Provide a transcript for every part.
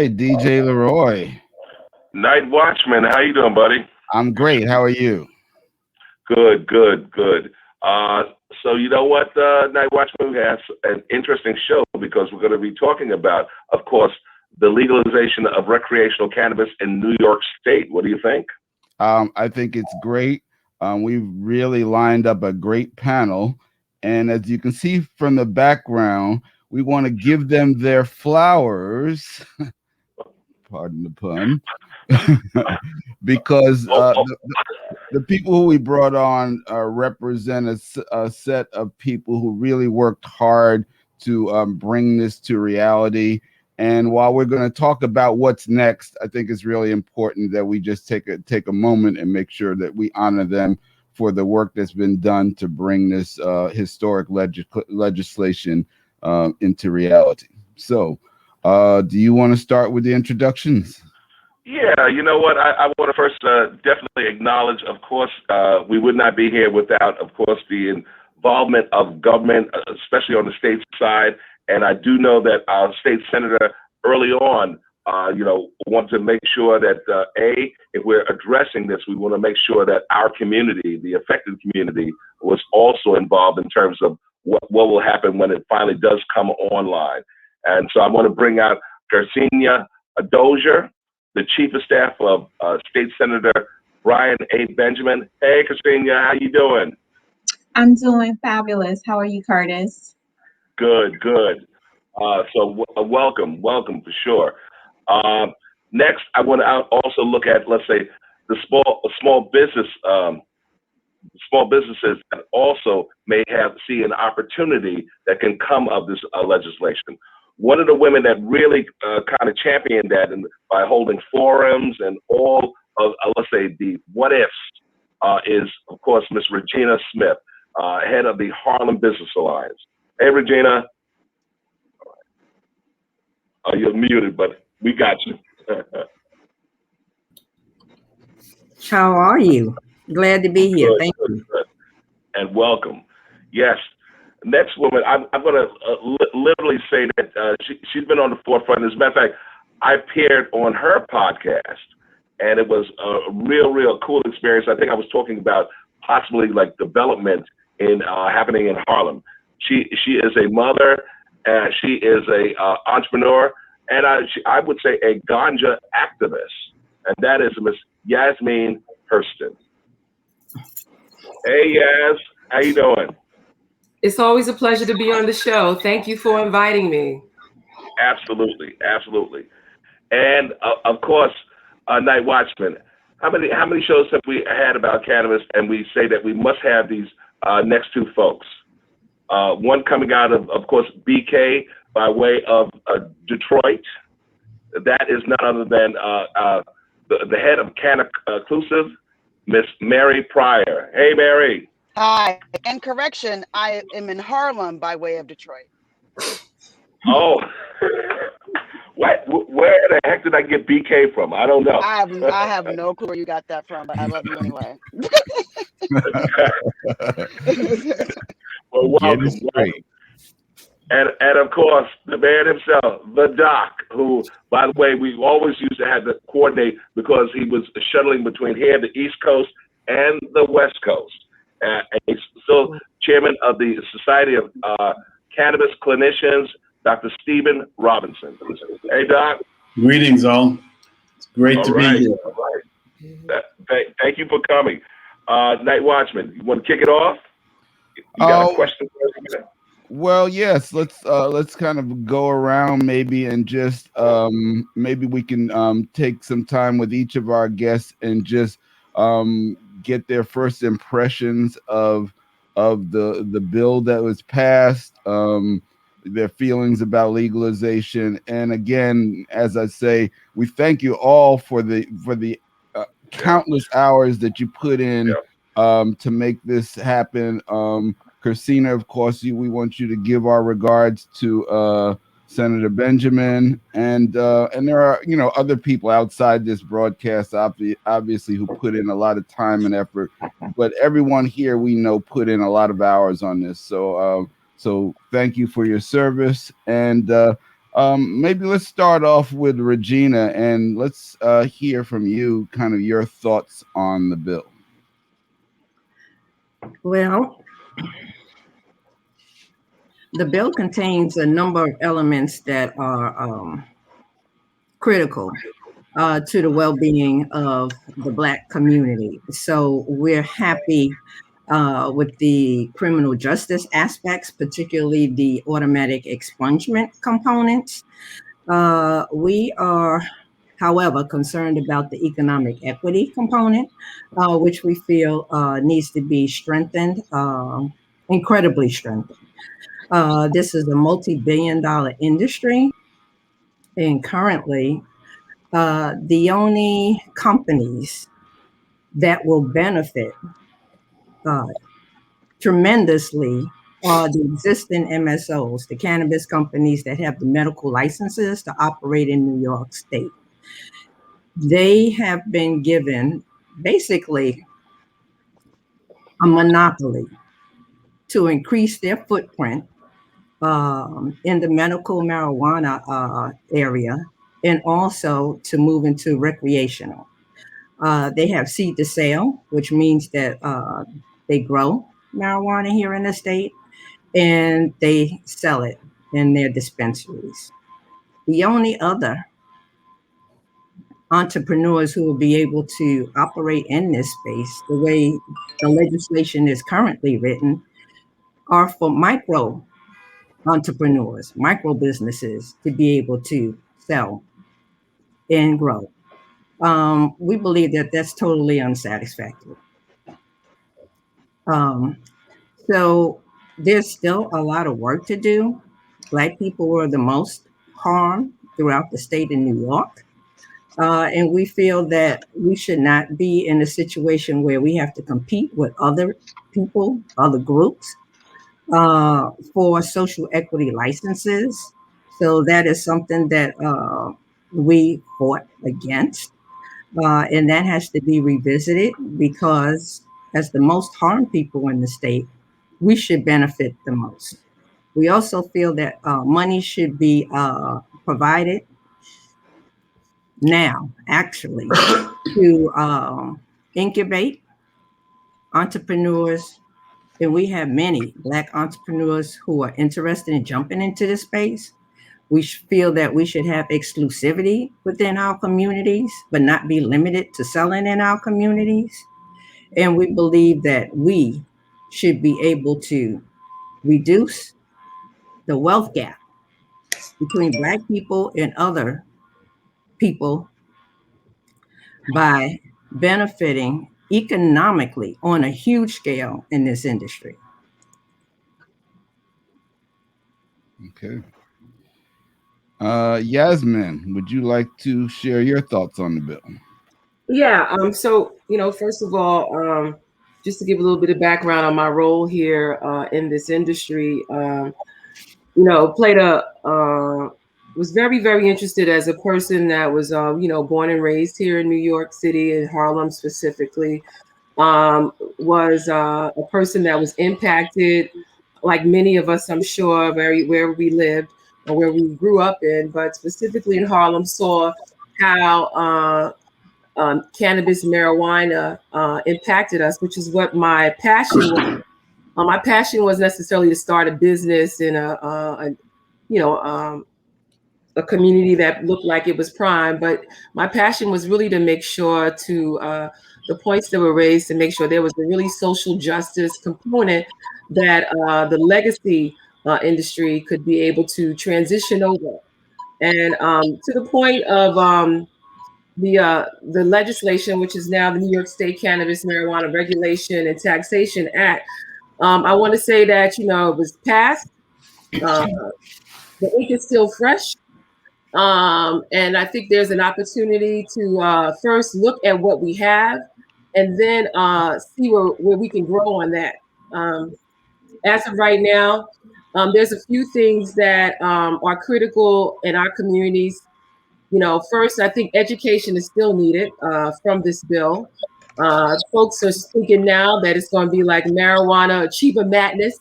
right, DJ LeRoy. NightWatchman, how you doing, buddy? I'm great. How are you? Good. So you know what, NightWatchman, we have an interesting show because we're going to be talking about, of course, the legalization of recreational cannabis in New York State. What do you think? I think it's great. We've really lined up a great panel. And as you can see from the background, we want to give them their flowers. Pardon the pun. Because the people who we brought on represent a set of people who really worked hard to bring this to reality. And while we're going to talk about what's next, I think it's really important that we just take a moment and make sure that we honor them for the work that's been done to bring this historic legislation into reality. So, do you want to start with the introductions? Yeah, you know what? I want to first definitely acknowledge, of course, we would not be here without, of course, the involvement of government, especially on the state side. And I do know that our state senator early on, wanted to make sure that, if we're addressing this, we want to make sure that our community, the affected community, was also involved in terms of what will happen when it finally does come online. And so I want to bring out Kercena Dozier, the Chief of Staff of State Senator Brian A. Benjamin. Hey, Kercena, how you doing? I'm doing fabulous. How are you, Curtis? Good. Welcome for sure. Next, I want to also look at, let's say, the small businesses that also may see an opportunity that can come of this legislation. One of the women that really kind of championed that by holding forums and all of, let's say, the what ifs is, of course, Miss Regina Smith, head of the Harlem Business Alliance. Hey, Regina. You're muted, but we got you. How are you? Glad to be here. Thank you. Good. And welcome. Yes. Next woman, I'm going to literally say that she's been on the forefront. As a matter of fact, I appeared on her podcast, and it was a real cool experience. I think I was talking about possibly like development happening in Harlem. She is a mother, she is a entrepreneur, and I would say a ganja activist, and that is Miss Yasmin Hurston. Hey, Yas, how you doing? It's always a pleasure to be on the show. Thank you for inviting me. Absolutely. And of course, NightWatchman. How many shows have we had about cannabis? And we say that we must have these next two folks. One coming out of course, BK by way of Detroit. That is none other than the head of Cannaclusive, Miss Mary Pryor. Hey, Mary. Hi, and correction, I am in Harlem by way of Detroit. Oh, where the heck did I get BK from? I don't know. I have no clue where you got that from, but I love you anyway. Well, welcome. And of course, the man himself, the Doc, who, by the way, we always used to have to coordinate because he was shuttling between here, the East Coast, and the West Coast. And he's still chairman of the Society of Cannabis Clinicians, Dr. Stephen Robinson. Hey, Doc. Greetings, all. It's great to be here. All right. Thank you for coming. NightWatchman, you want to kick it off? You got a question for us? Well, yes. Let's kind of go around maybe and just maybe we can take some time with each of our guests and just get their first impressions of the bill that was passed, their feelings about legalization. And again, as I say, we thank you all for the countless hours that you put in to make this happen. Kercena, of course, we want you to give our regards to Senator Benjamin, and there are other people outside this broadcast, obviously, who put in a lot of time and effort. But everyone here we know put in a lot of hours on this. So thank you for your service. And Maybe let's start off with Regina, and let's hear from you, kind of your thoughts on the bill. Well, the bill contains a number of elements that are critical to the well-being of the Black community. So we're happy with the criminal justice aspects, particularly the automatic expungement components. We are, however, concerned about the economic equity component, which we feel needs to be strengthened, incredibly strengthened. This is a multi-billion-dollar industry, and currently, the only companies that will benefit tremendously are the existing MSOs, the cannabis companies that have the medical licenses to operate in New York State. They have been given basically a monopoly to increase their footprint in the medical marijuana area, and also to move into recreational. They have seed to sale, which means that they grow marijuana here in the state and they sell it in their dispensaries. The only other entrepreneurs who will be able to operate in this space, the way the legislation is currently written, are for micro entrepreneurs, micro businesses to be able to sell and grow. We believe that that's totally unsatisfactory. So there's still a lot of work to do. Black people were the most harmed throughout the state of New York. And we feel that we should not be in a situation where we have to compete with other people, other groups, for social equity licenses. So that is something that we fought against. And that has to be revisited because as the most harmed people in the state, we should benefit the most. We also feel that money should be provided now, actually, to incubate entrepreneurs. And we have many Black entrepreneurs who are interested in jumping into this space. We feel that we should have exclusivity within our communities, but not be limited to selling in our communities. And we believe that we should be able to reduce the wealth gap between Black people and other people by benefiting economically on a huge scale in this industry. Okay. Yasmin, would you like to share your thoughts on the bill? Yeah. So, first of all, just to give a little bit of background on my role here in this industry, was very, very interested as a person that was, born and raised here in New York City, in Harlem specifically, was a person that was impacted, like many of us, I'm sure, where we lived or where we grew up in, but specifically in Harlem, saw how cannabis, marijuana impacted us, which is what my passion was. My passion was necessarily to start a business in a community that looked like it was prime, but my passion was really to make sure to the points that were raised, to make sure there was a really social justice component that the legacy industry could be able to transition over. And to the point of the legislation, which is now the New York State Cannabis, Marijuana Regulation and Taxation Act, I want to say that, it was passed. The ink is still fresh. And I think there's an opportunity to first look at what we have and then see where we can grow on that. As of right now, there's a few things that are critical in our communities. First, I think education is still needed from this bill. Folks are thinking now that it's going to be like marijuana achiever madness.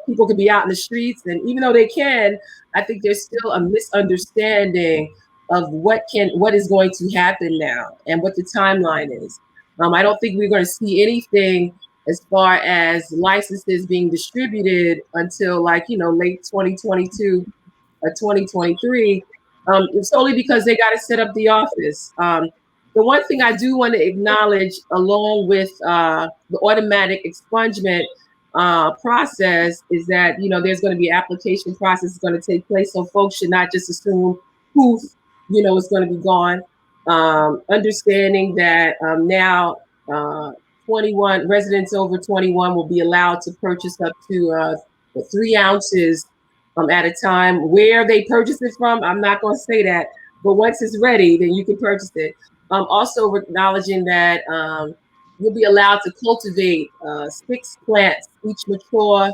people could be out in the streets, and even though they can, I think there's still a misunderstanding of what is going to happen now and what the timeline is. I don't think we're going to see anything as far as licenses being distributed until late 2022 or 2023. It's only because they got to set up the office. The one thing I do want to acknowledge, along with the automatic expungement process, is that there's going to be application process going to take place, so folks should not just assume poof, it's going to be gone. Understanding that now 21 residents over 21 will be allowed to purchase up to 3 ounces at a time. Where they purchase it from, I'm not going to say that, but once it's ready, then you can purchase it. Also acknowledging that you'll be allowed to cultivate 6 plants, each mature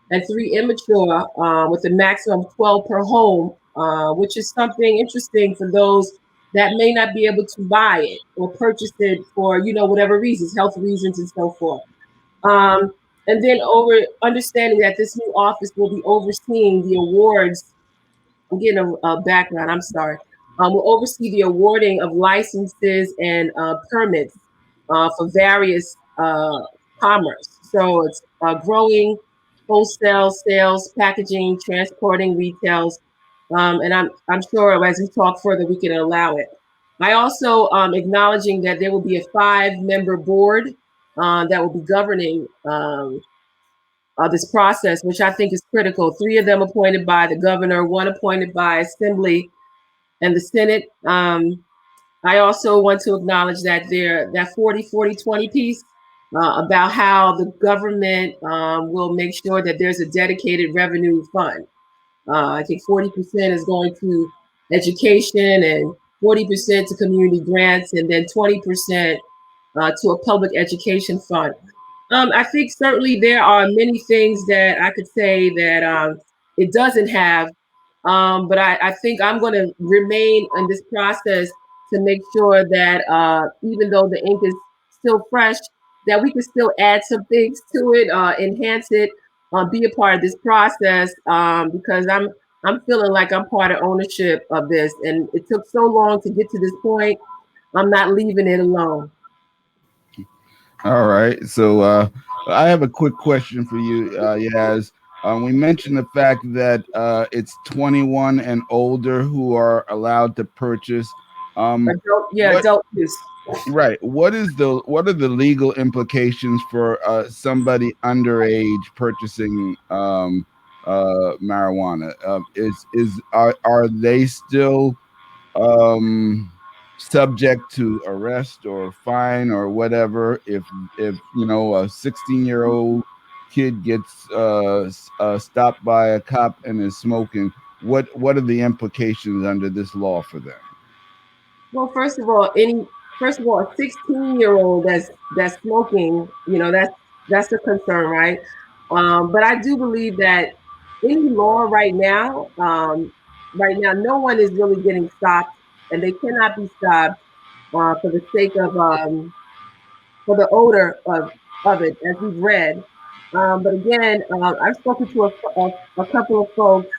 and 3 immature, with a maximum of 12 per home, which is something interesting for those that may not be able to buy it or purchase it for whatever reasons, health reasons and so forth. And then understanding that this new office will be overseeing the awards. I'm getting a background, I'm sorry. Will oversee the awarding of licenses and permits for various commerce. So it's growing, wholesale, sales, packaging, transporting, retails. And I'm sure as we talk further, we can allow it. I also acknowledging that there will be a 5-member board that will be governing this process, which I think is critical. 3 of them appointed by the governor, 1 appointed by Assembly and the Senate. I also want to acknowledge that that 40-40-20 piece about how the government will make sure that there's a dedicated revenue fund. I think 40% is going to education and 40% to community grants, and then 20% to a public education fund. I think certainly there are many things that I could say that it doesn't have, but I think I'm going to remain in this process to make sure that even though the ink is still fresh, that we can still add some things to it, enhance it, be a part of this process, because I'm feeling like I'm part of ownership of this, and it took so long to get to this point. I'm not leaving it alone. All right. So I have a quick question for you, Yaz. We mentioned the fact that it's 21 and older who are allowed to purchase. Adult use. Right. What are the legal implications for somebody underage purchasing marijuana? Are they still subject to arrest or fine or whatever if a 16-year-old kid gets stopped by a cop and is smoking? What are the implications under this law for them? Well, first of all, a 16-year-old that's smoking, that's a concern, right? But I do believe that any law right now, no one is really getting stopped, and they cannot be stopped for the sake of for the odor of it, as we've read. But again, I've spoken to a couple of folks.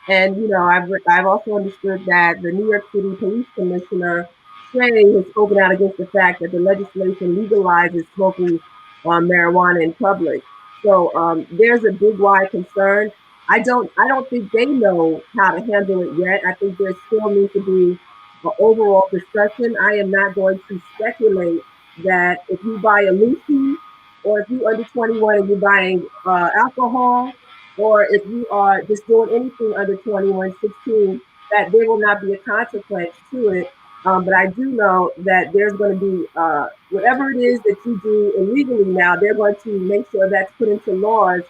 And I've also understood that the New York City Police Commissioner Trey has spoken out against the fact that the legislation legalizes smoking marijuana in public. So there's a big wide concern. I don't think they know how to handle it yet. I think there still needs to be an overall discussion. I am not going to speculate that if you buy a Lucy, or if you're under 21 and you're buying alcohol, or if you are just doing anything under 21, 16, that there will not be a consequence to it. But I do know that there's going to be, whatever it is that you do illegally now, they're going to make sure that's put into laws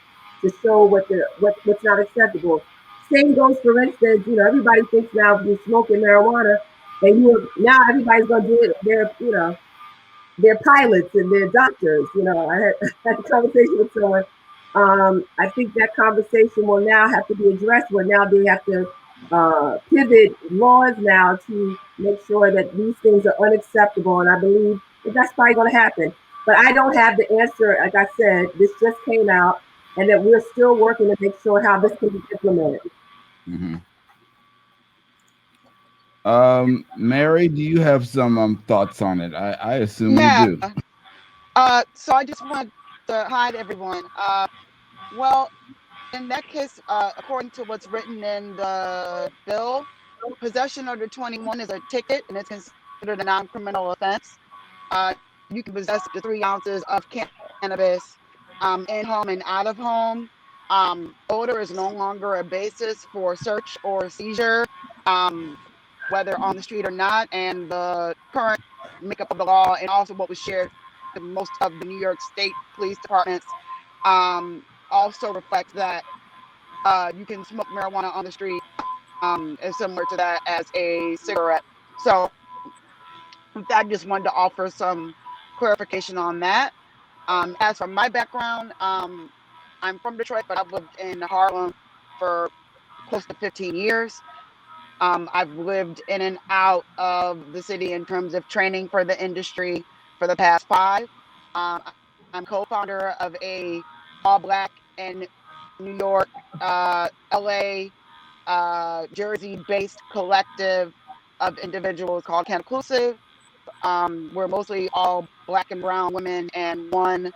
to show what's not acceptable. Same goes, for instance, everybody thinks now if you're smoking marijuana, and now everybody's going to do it. They're pilots and they're doctors. I had a conversation with someone. I think that conversation will now have to be addressed, where now they have to pivot laws now to make sure that these things are unacceptable. And I believe that that's probably going to happen. But I don't have the answer. Like I said, this just came out. and that we're still working to make sure how this can be implemented. Mm-hmm. Mary, do you have some thoughts on it? I assume you Yeah. do. So I just wanted to hi to everyone. Well, in that case, according to what's written in the bill, possession under 21 is a ticket and it's considered a non-criminal offense. You can possess up to 3 ounces of cannabis in home and out of home. Odor is no longer a basis for search or seizure, whether on the street or not. And the current makeup of the law, and also what was shared to most of the New York State police departments, also reflects that you can smoke marijuana on the street, is similar to that as a cigarette. So I just wanted to offer some clarification on that. As for my background, I'm from Detroit, but I've lived in Harlem for close to 15 years. I've lived in and out of the city in terms of training for the industry for the past 5. I'm co-founder of a all Black and New York, LA, Jersey-based collective of individuals called Cannaclusive. We're mostly all Black and brown women, and one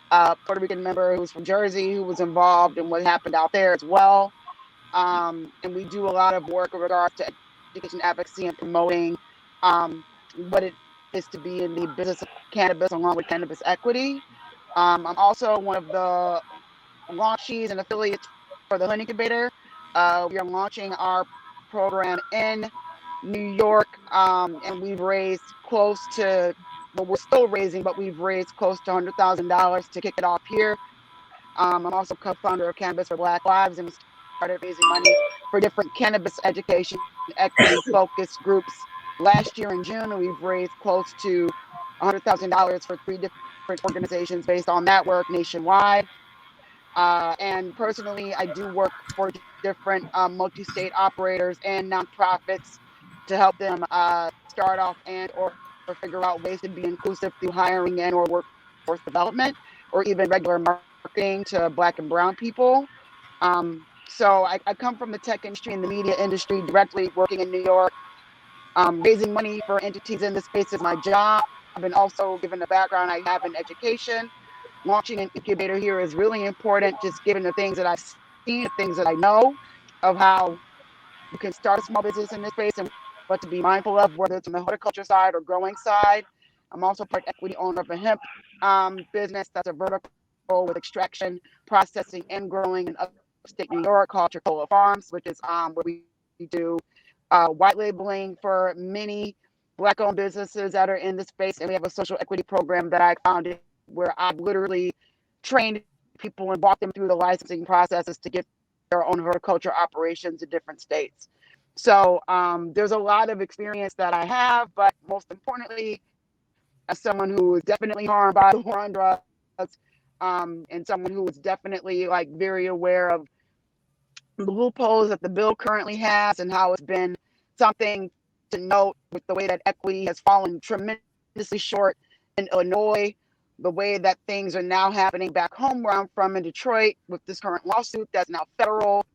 Puerto Rican member who's from Jersey who was involved in what happened out there as well. And we do a lot of work in regards to education advocacy and promoting what it is to be in the business of cannabis along with cannabis equity. I'm also one of the launchees and affiliates for the Hood Incubator. We are launching our program in New York, and we've raised close to, well, we're still raising, but we've raised close to $100,000 to kick it off here. I'm also co-founder of Cannabis for Black Lives, and we started raising money for different cannabis education equity focused groups last year in June, and we've raised close to $100,000 for 3 different organizations based on that work nationwide. And personally, I do work for different multi-state operators and nonprofits to help them start off or figure out ways to be inclusive through hiring and or workforce development, or even regular marketing to Black and brown people. So I come from the tech industry and the media industry, directly working in New York. Raising money for entities in this space is my job. And also, given the background I have in education, launching an incubator here is really important, just given the things that I've seen, the things that I know of how you can start a small business in this space and what to be mindful of, whether it's on the horticulture side or growing side. I'm also part equity owner of a hemp business that's a vertical with extraction, processing, and growing in upstate New York called Kercena Farms, which is where we do white labeling for many Black-owned businesses that are in the space. And we have a social equity program that I founded where I've literally trained people and walked them through the licensing processes to get their own horticulture operations in different states. So there's a lot of experience that I have, but most importantly, as someone who is definitely harmed by the war on drugs, and someone who is definitely like very aware of the loopholes that the bill currently has and how it's been something to note with the way that equity has fallen tremendously short in Illinois, the way that things are now happening back home where I'm from in Detroit with this current lawsuit that's now federal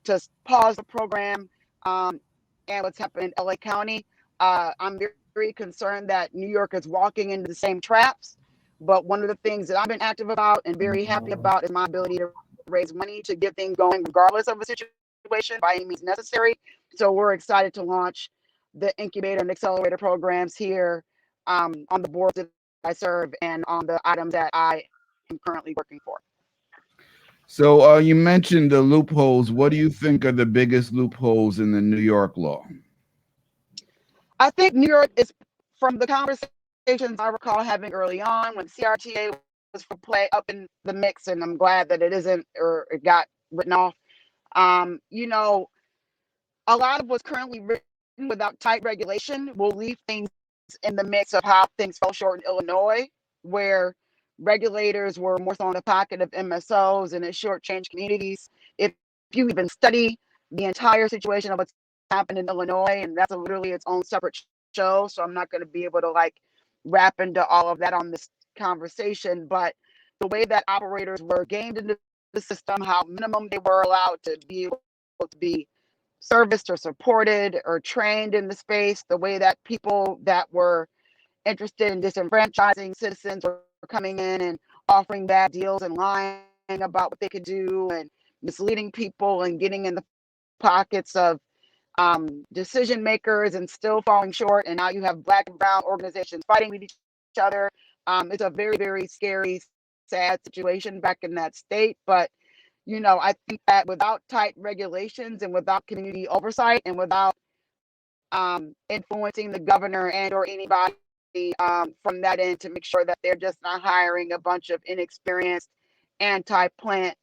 to pause the program, and what's happened in LA County. I'm very concerned that New York is walking into the same traps. But one of the things that I've been active about and very happy about is my ability to raise money to get things going regardless of the situation by any means necessary. So we're excited to launch the incubator and accelerator programs here, on the boards that I serve and on the items that I am currently working for. So you mentioned the loopholes. What do you think are the biggest loopholes in the New York law? I think New York is, from the conversations I recall having early on when CRTA was for play up in the mix, and I'm glad that it isn't, or it got written off. You know, a lot of what's currently written without tight regulation will leave things in the mix of how things fell short in Illinois, where regulators were more so in the pocket of MSOs and it shortchanged communities. If you even study the entire situation of what's happened in Illinois, and that's literally its own separate show, so I'm not going to be able to like wrap into all of that on this conversation, but the way that operators were gamed into the system, how minimum they were allowed to be able to be serviced or supported or trained in the space, the way that people that were interested in disenfranchising citizens were coming in and offering bad deals and lying about what they could do and misleading people and getting in the pockets of decision makers and still falling short. And now you have Black and brown organizations fighting with each other. It's a very, very scary, sad situation back in that state. But, you know, I think that without tight regulations and without community oversight and without influencing the governor and or anybody from that end to make sure that they're just not hiring a bunch of inexperienced anti-plant,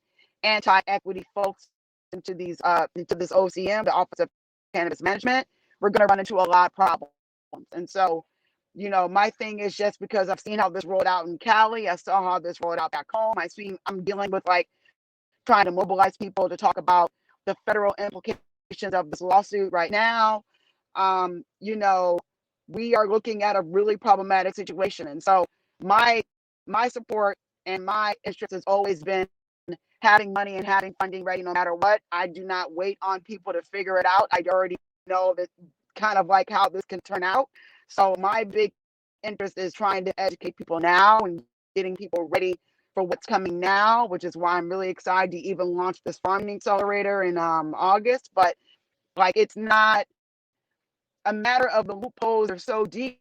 anti-equity folks into these into this OCM, the Office of Cannabis Management, we're going to run into a lot of problems. And so, you know, my thing is just because I've seen how this rolled out in Cali, I saw how this rolled out back home. I'm dealing with like trying to mobilize people to talk about the federal implications of this lawsuit right now. You know, we are looking at a really problematic situation. And so my support and my interest has always been having money and having funding ready no matter what. I do not wait on people to figure it out. I already know that kind of like how this can turn out. So my big interest is trying to educate people now and getting people ready for what's coming now, which is why I'm really excited to even launch this farming accelerator in August. But like, it's not a matter of the loopholes are so deep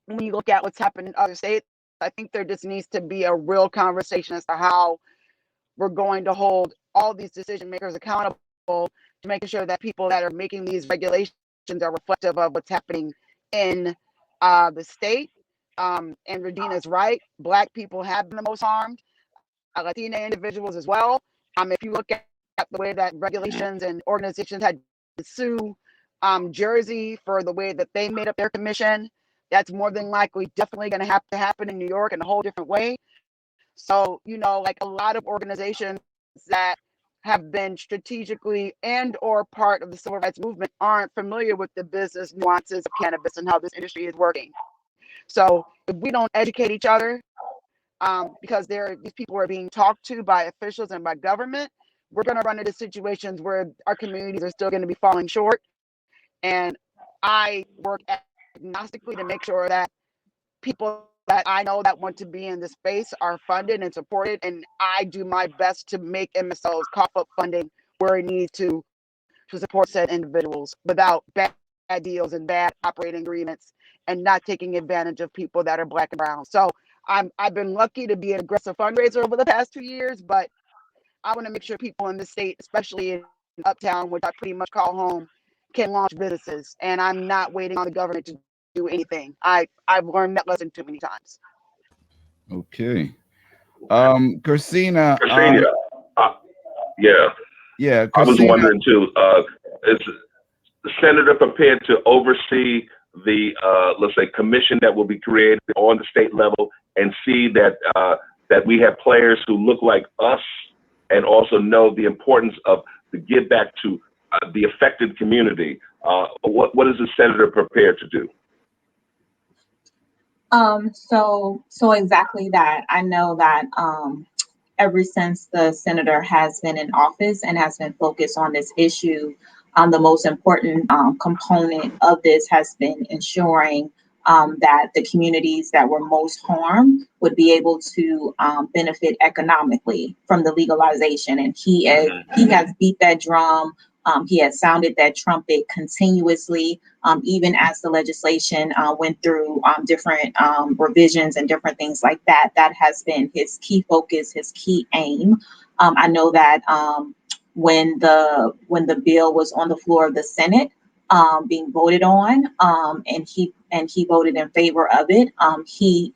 when you look at what's happened in other states. I think there just needs to be a real conversation as to how we're going to hold all these decision makers accountable to making sure that people that are making these regulations are reflective of what's happening in the state. And Regina's right. Black people have been the most harmed, Latina individuals as well. If you look at the way that regulations and organizations had to sue Jersey for the way that they made up their commission, that's more than likely definitely going to have to happen in New York in a whole different way. So, you know, like a lot of organizations that have been strategically and or part of the civil rights movement aren't familiar with the business nuances of cannabis and how this industry is working. So if we don't educate each other, because these people are being talked to by officials and by government, we're going to run into situations where our communities are still going to be falling short. And I work agnostically to make sure that people that I know that want to be in this space are funded and supported. And I do my best to make MSOs cough up funding where it needs to support said individuals without bad deals and bad operating agreements and not taking advantage of people that are Black and brown. So I've been lucky to be an aggressive fundraiser over the past 2 years, but I want to make sure people in the state, especially in Uptown, which I pretty much call home, can launch businesses. And I'm not waiting on the government to do anything. I've learned that lesson too many times. Okay. Kercena. Yeah. Yeah. I was Kercena, wondering too, is the senator prepared to oversee the, let's say, commission that will be created on the state level and see that that we have players who look like us and also know the importance of the give back to the affected community? What is the senator prepared to do? So exactly that. I know that ever since the senator has been in office and has been focused on this issue, the most important component of this has been ensuring that the communities that were most harmed would be able to benefit economically from the legalization. And he has beat that drum. He has sounded that trumpet continuously, even as the legislation went through different revisions and different things like that. That has been his key focus, his key aim. I know that when the bill was on the floor of the Senate, being voted on, and he voted in favor of it,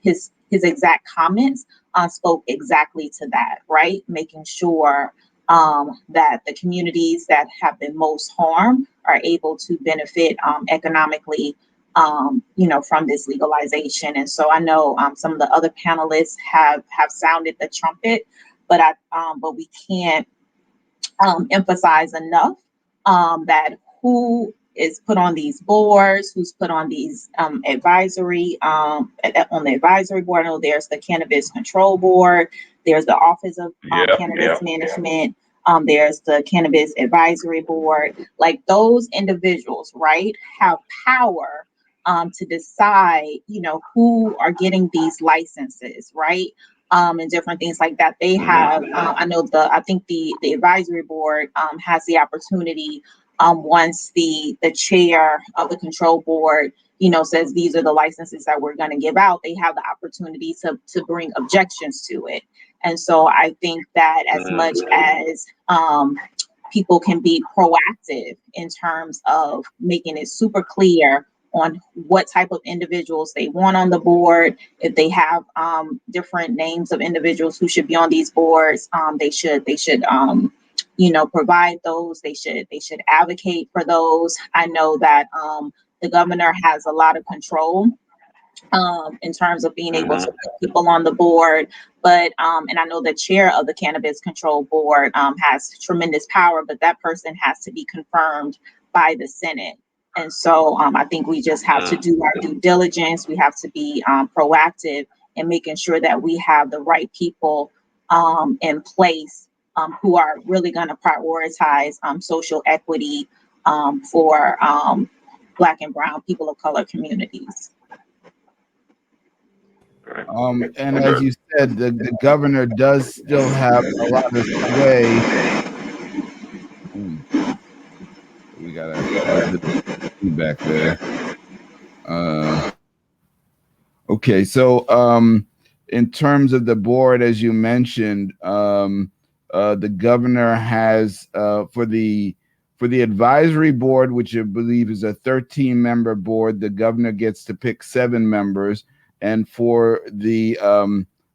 his exact comments spoke exactly to that, right? Making sure that the communities that have been most harmed are able to benefit economically, from this legalization. And so I know some of the other panelists have sounded the trumpet, but we can't emphasize enough that who is put on these boards, who's put on these advisory on the advisory board. I know there's the Cannabis Control Board, there's the Office of Cannabis Management, there's the Cannabis Advisory Board. Like those individuals, right, have power to decide, who are getting these licenses, right? And different things like that. They have, I think the advisory board has the opportunity once the chair of the control board, says these are the licenses that we're going to give out, they have the opportunity to bring objections to it. And so I think that as much as people can be proactive in terms of making it super clear on what type of individuals they want on the board. If they have different names of individuals who should be on these boards, they should provide those. They should advocate for those. I know that the governor has a lot of control in terms of being able to put people on the board. But and I know the chair of the Cannabis Control Board has tremendous power, but that person has to be confirmed by the Senate. And so I think we just have to do our due diligence. We have to be proactive in making sure that we have the right people in place who are really going to prioritize social equity for Black and Brown people of color communities. And as you said, the governor does still have a lot of sway. We got a bit of feedback there. Okay, so in terms of the board, as you mentioned, the governor has for the advisory board, which I believe is a 13-member board, the governor gets to pick 7 members. And for the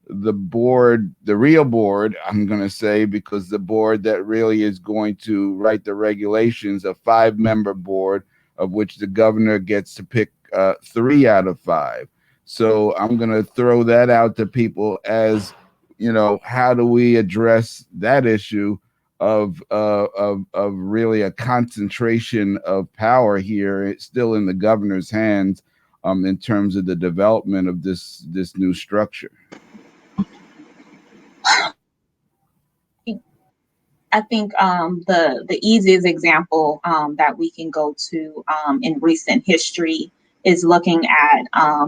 board, the real board, I'm going to say, because the board that really is going to write the regulations, a 5-member board, of which the governor gets to pick 3 out of 5. So I'm going to throw that out to people as, how do we address that issue of really a concentration of power here? It's still in the governor's hands. In terms of the development of this new structure? I think the easiest example that we can go to in recent history is looking at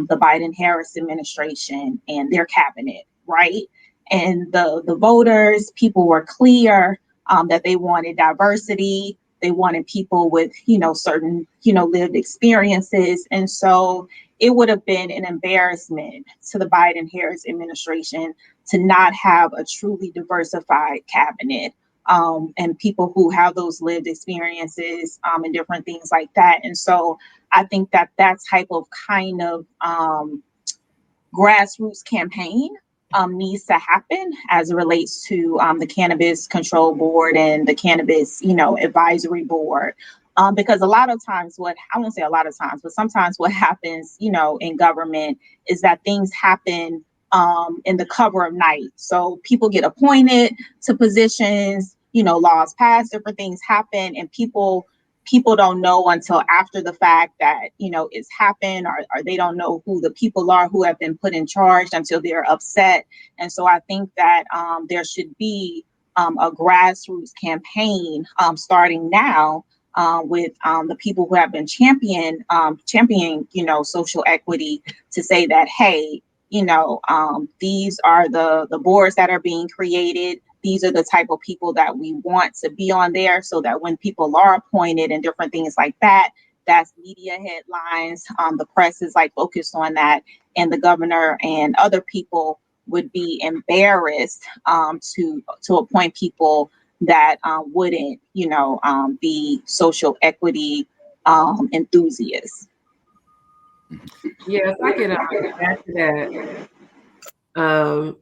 the Biden-Harris administration and their cabinet, right? And the voters, people were clear that they wanted diversity. They wanted people with, certain, lived experiences. And so it would have been an embarrassment to the Biden-Harris administration to not have a truly diversified cabinet and people who have those lived experiences and different things like that. And so I think that type of kind of grassroots campaign needs to happen as it relates to the Cannabis Control Board and the Cannabis, Advisory Board. Because a lot of times I won't say a lot of times, but sometimes what happens, in government is that things happen in the cover of night. So people get appointed to positions, laws pass, different things happen, and people don't know until after the fact that, it's happened, or they don't know who the people are who have been put in charge until they're upset. And so I think that there should be a grassroots campaign starting now with the people who have been championing, social equity, to say that, hey, these are the boards that are being created. These are the type of people that we want to be on there, so that when people are appointed and different things like that, that's media headlines. The press is focused on that, and the governor and other people would be embarrassed to appoint people that wouldn't, be social equity enthusiasts. Yeah, if I could add to that.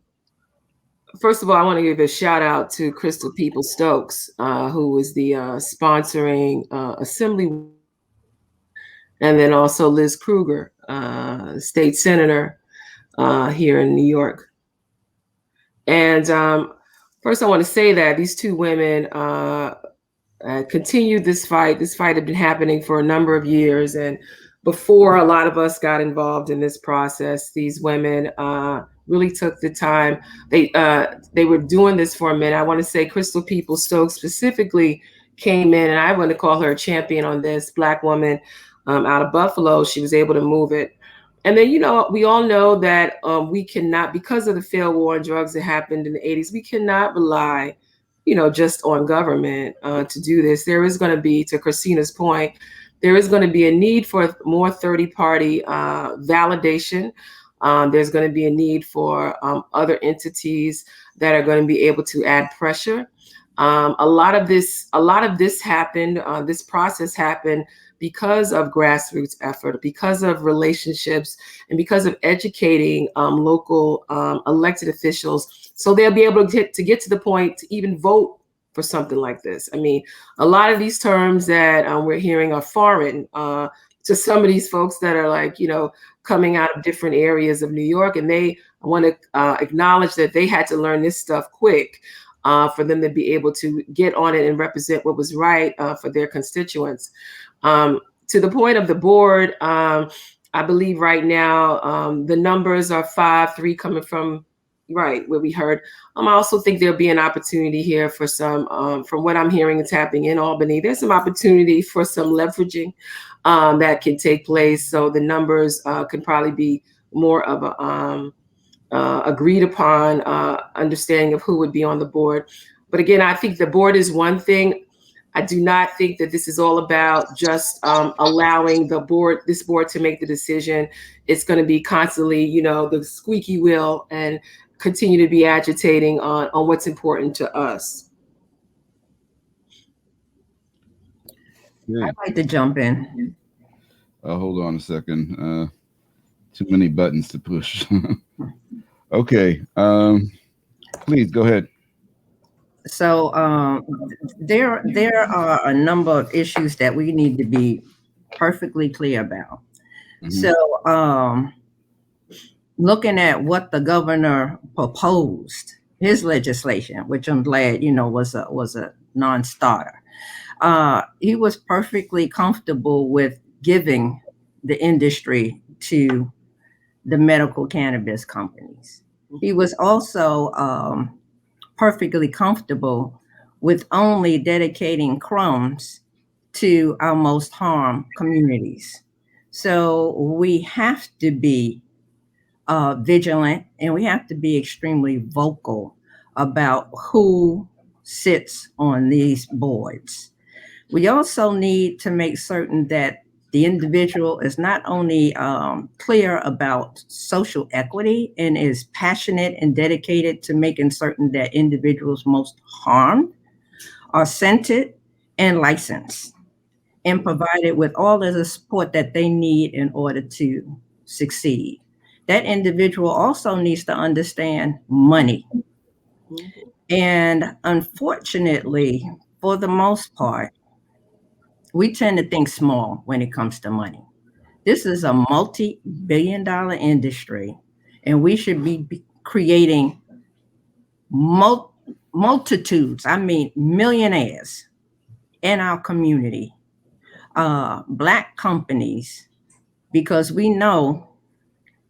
First of all, I want to give a shout out to Crystal People-Stokes, who was the sponsoring assembly, and then also Liz Kruger, state senator here in New York. And first, I want to say that these two women continued this fight. This fight had been happening for a number of years, and before a lot of us got involved in this process, these women really took the time. They were doing this for a minute. I want to say Crystal People-Stokes specifically came in, and I want to call her a champion on this. Black woman out of Buffalo. She was able to move it. And then, we all know that we cannot, because of the failed war on drugs that happened in the 80s, we cannot rely, just on government to do this. There is going to be, to Kercena's point, there is going to be a need for more 30-party validation. There's going to be a need for other entities that are going to be able to add pressure. A lot of this happened, this process happened because of grassroots effort, because of relationships, and because of educating local elected officials, so they'll be able to get to the point to even vote for something like this. I mean, a lot of these terms that we're hearing are foreign to some of these folks that are like, coming out of different areas of New York, and they want to acknowledge that they had to learn this stuff quick for them to be able to get on it and represent what was right for their constituents. To the point of the board, I believe right now the numbers are 5-3 coming from right where we heard. I also think there'll be an opportunity here for some, from what I'm hearing is happening in Albany, there's some opportunity for some leveraging that can take place. So the numbers can probably be more of a agreed upon understanding of who would be on the board. But again, I think the board is one thing. I do not think that this is all about just allowing this board to make the decision. It's going to be constantly, the squeaky wheel, and continue to be agitating on what's important to us. Yeah. I'd like to jump in. Hold on a second. Too many buttons to push. Okay. Please go ahead. So there are a number of issues that we need to be perfectly clear about. Mm-hmm. So looking at what the governor proposed, his legislation, which I'm glad was a non-starter. He was perfectly comfortable with giving the industry to the medical cannabis companies. He was also perfectly comfortable with only dedicating crumbs to our most harmed communities. So we have to be vigilant, and we have to be extremely vocal about who sits on these boards. We also need to make certain that the individual is not only clear about social equity and is passionate and dedicated to making certain that individuals most harmed are scented and licensed and provided with all of the support that they need in order to succeed. That individual also needs to understand money. And unfortunately, for the most part, we tend to think small when it comes to money. This is a multi-billion-dollar industry, and we should be creating multitudes, millionaires in our community, Black companies, because we know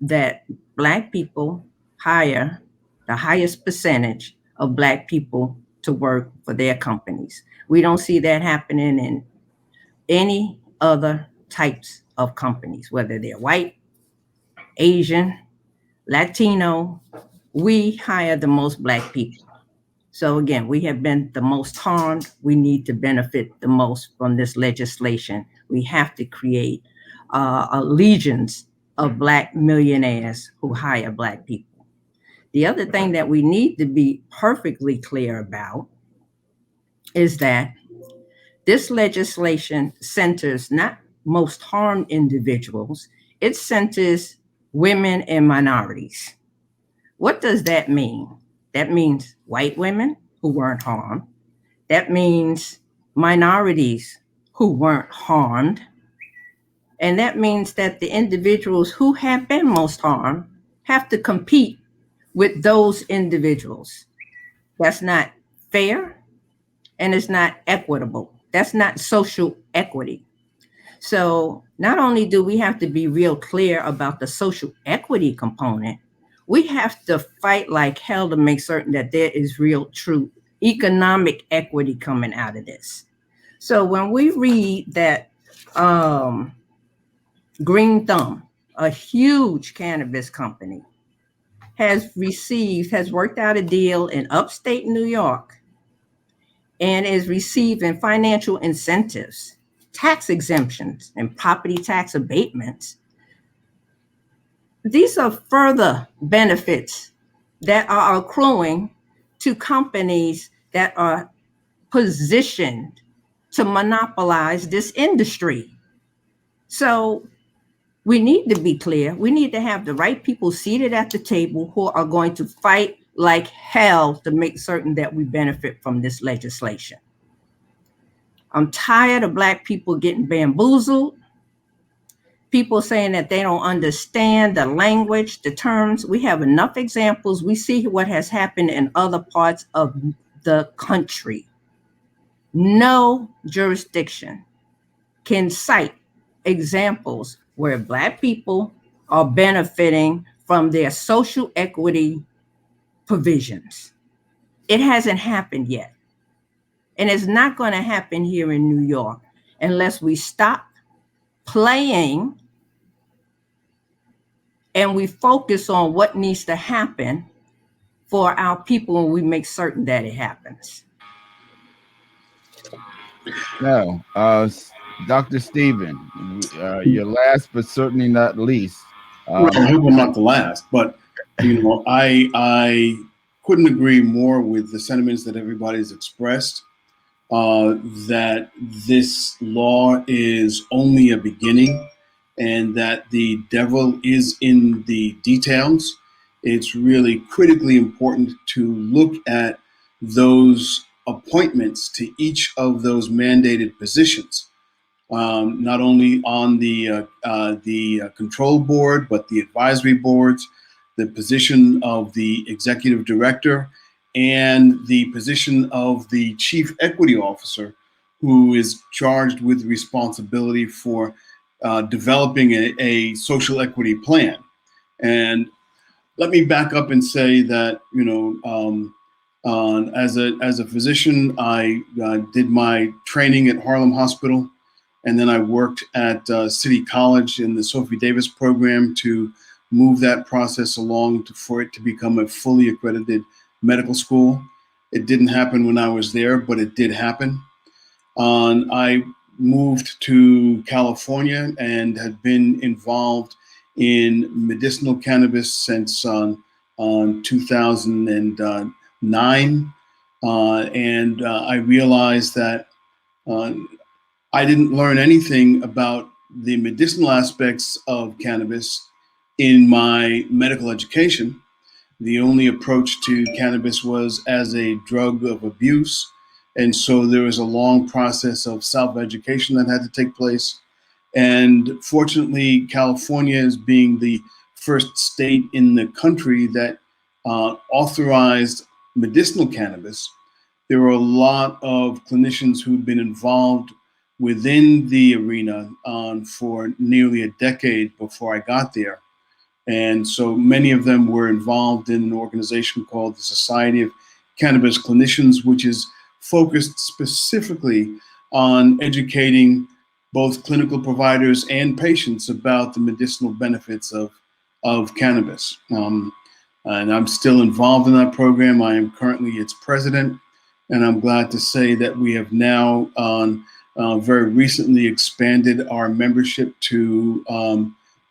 that Black people hire the highest percentage of Black people to work for their companies. We don't see that happening in any other types of companies, whether they're white, Asian, Latino. We hire the most Black people. So again, we have been the most harmed. We need to benefit the most from this legislation. We have to create legions of Black millionaires who hire Black people. The other thing that we need to be perfectly clear about is that this legislation centers not most harmed individuals, it centers women and minorities. What does that mean? That means white women who weren't harmed. That means minorities who weren't harmed. And that means that the individuals who have been most harmed have to compete with those individuals. That's not fair, and it's not equitable. That's not social equity. So not only do we have to be real clear about the social equity component, we have to fight like hell to make certain that there is real, true economic equity coming out of this. So when we read that Green Thumb, a huge cannabis company, has worked out a deal in upstate New York and is receiving financial incentives, tax exemptions, and property tax abatements. These are further benefits that are accruing to companies that are positioned to monopolize this industry. So we need to be clear. We need to have the right people seated at the table who are going to fight like hell to make certain that we benefit from this legislation. I'm tired of Black people getting bamboozled, people saying that they don't understand the language, the terms. We have enough examples. We see what has happened in other parts of the country. No jurisdiction can cite examples where Black people are benefiting from their social equity provisions. It hasn't happened yet. And it's not going to happen here in New York unless we stop playing and we focus on what needs to happen for our people and we make certain that it happens. No, Dr. Stephen, you're last but certainly not least. Well, I hope I'm not the last, but I couldn't agree more with the sentiments that everybody's expressed. That this law is only a beginning, and that the devil is in the details. It's really critically important to look at those appointments to each of those mandated positions. Not only on the control board, but the advisory boards, the position of the executive director, and the position of the chief equity officer, who is charged with responsibility for developing a social equity plan. And let me back up and say that, as a physician, I did my training at Harlem Hospital. And then I worked at City College in the Sophie Davis program to move that process along for it to become a fully accredited medical school. It didn't happen when I was there, but it did happen. I moved to California and had been involved in medicinal cannabis since 2009. And I realized that I didn't learn anything about the medicinal aspects of cannabis in my medical education. The only approach to cannabis was as a drug of abuse. And so there was a long process of self-education that had to take place. And fortunately, California, as being the first state in the country that authorized medicinal cannabis, there were a lot of clinicians who'd been involved within the arena for nearly a decade before I got there. And so many of them were involved in an organization called the Society of Cannabis Clinicians, which is focused specifically on educating both clinical providers and patients about the medicinal benefits of cannabis. And I'm still involved in that program. I am currently its president, and I'm glad to say that we have now very recently expanded our membership to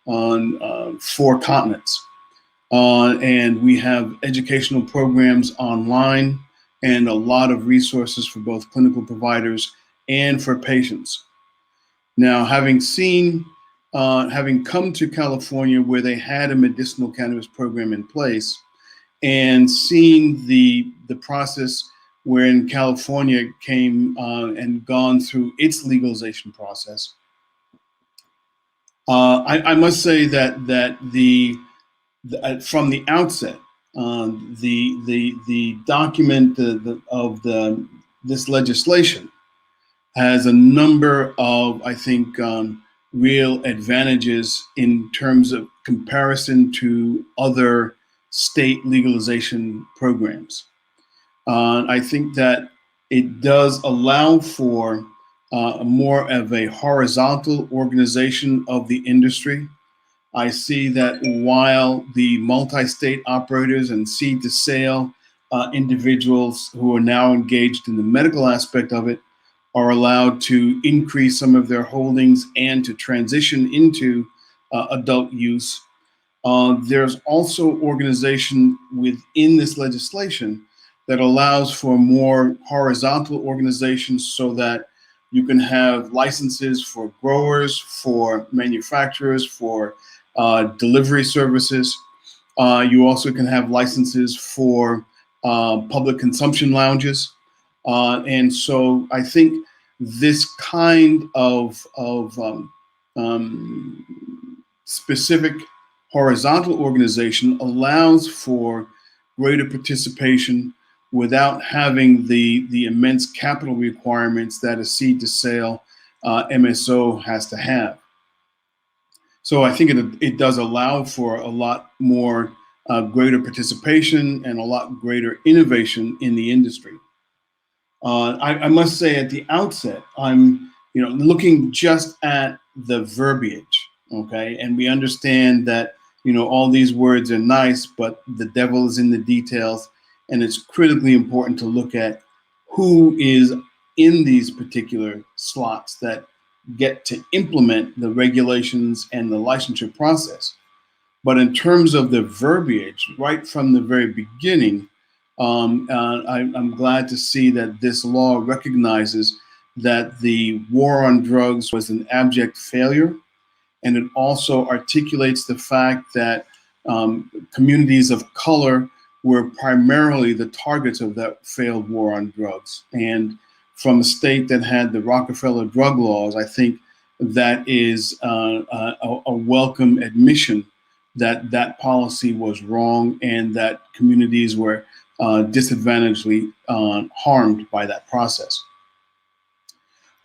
on 4 continents. And we have educational programs online and a lot of resources for both clinical providers and for patients. Now, having come to California where they had a medicinal cannabis program in place, and seeing the process wherein California came and gone through its legalization process, I must say that from the outset, the document of this legislation has a number of, I think, real advantages in terms of comparison to other state legalization programs. I think that it does allow for more of a horizontal organization of the industry. I see that while the multi-state operators and seed to sale individuals who are now engaged in the medical aspect of it are allowed to increase some of their holdings and to transition into adult use. There's also organization within this legislation that allows for more horizontal organizations so that you can have licenses for growers, for manufacturers, for delivery services. You also can have licenses for public consumption lounges. And so I think this kind of specific horizontal organization allows for greater participation without having the immense capital requirements that a seed to sale MSO has to have. So I think it does allow for a lot more greater participation and a lot greater innovation in the industry. I must say at the outset, I'm looking just at the verbiage, okay? And we understand that all these words are nice, but the devil is in the details, and it's critically important to look at who is in these particular slots that get to implement the regulations and the licensure process. But in terms of the verbiage, right from the very beginning, I'm glad to see that this law recognizes that the war on drugs was an abject failure. And it also articulates the fact that communities of color were primarily the targets of that failed war on drugs. And from a state that had the Rockefeller drug laws, I think that is a welcome admission that that policy was wrong and that communities were disadvantagedly harmed by that process.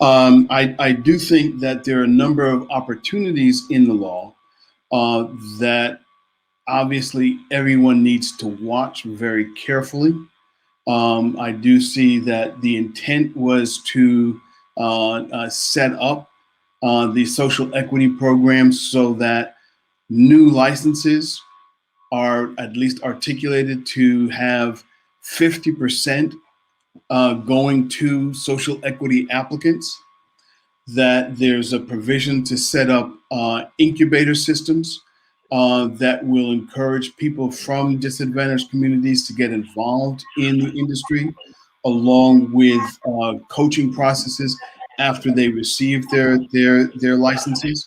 I do think that there are a number of opportunities in the law that obviously everyone needs to watch very carefully. I do see that the intent was to set up the social equity program so that new licenses are at least articulated to have 50% going to social equity applicants, that there's a provision to set up incubator systems that will encourage people from disadvantaged communities to get involved in the industry, along with coaching processes after they receive their licenses.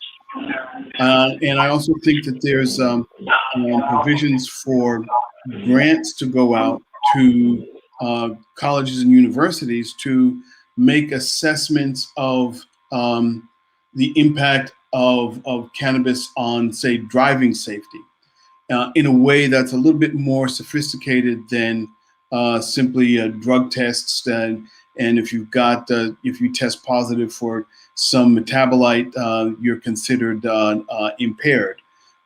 And I also think that there's provisions for grants to go out to colleges and universities to make assessments of the impact of cannabis on, say, driving safety in a way that's a little bit more sophisticated than simply drug tests. And if if you test positive for some metabolite, you're considered impaired.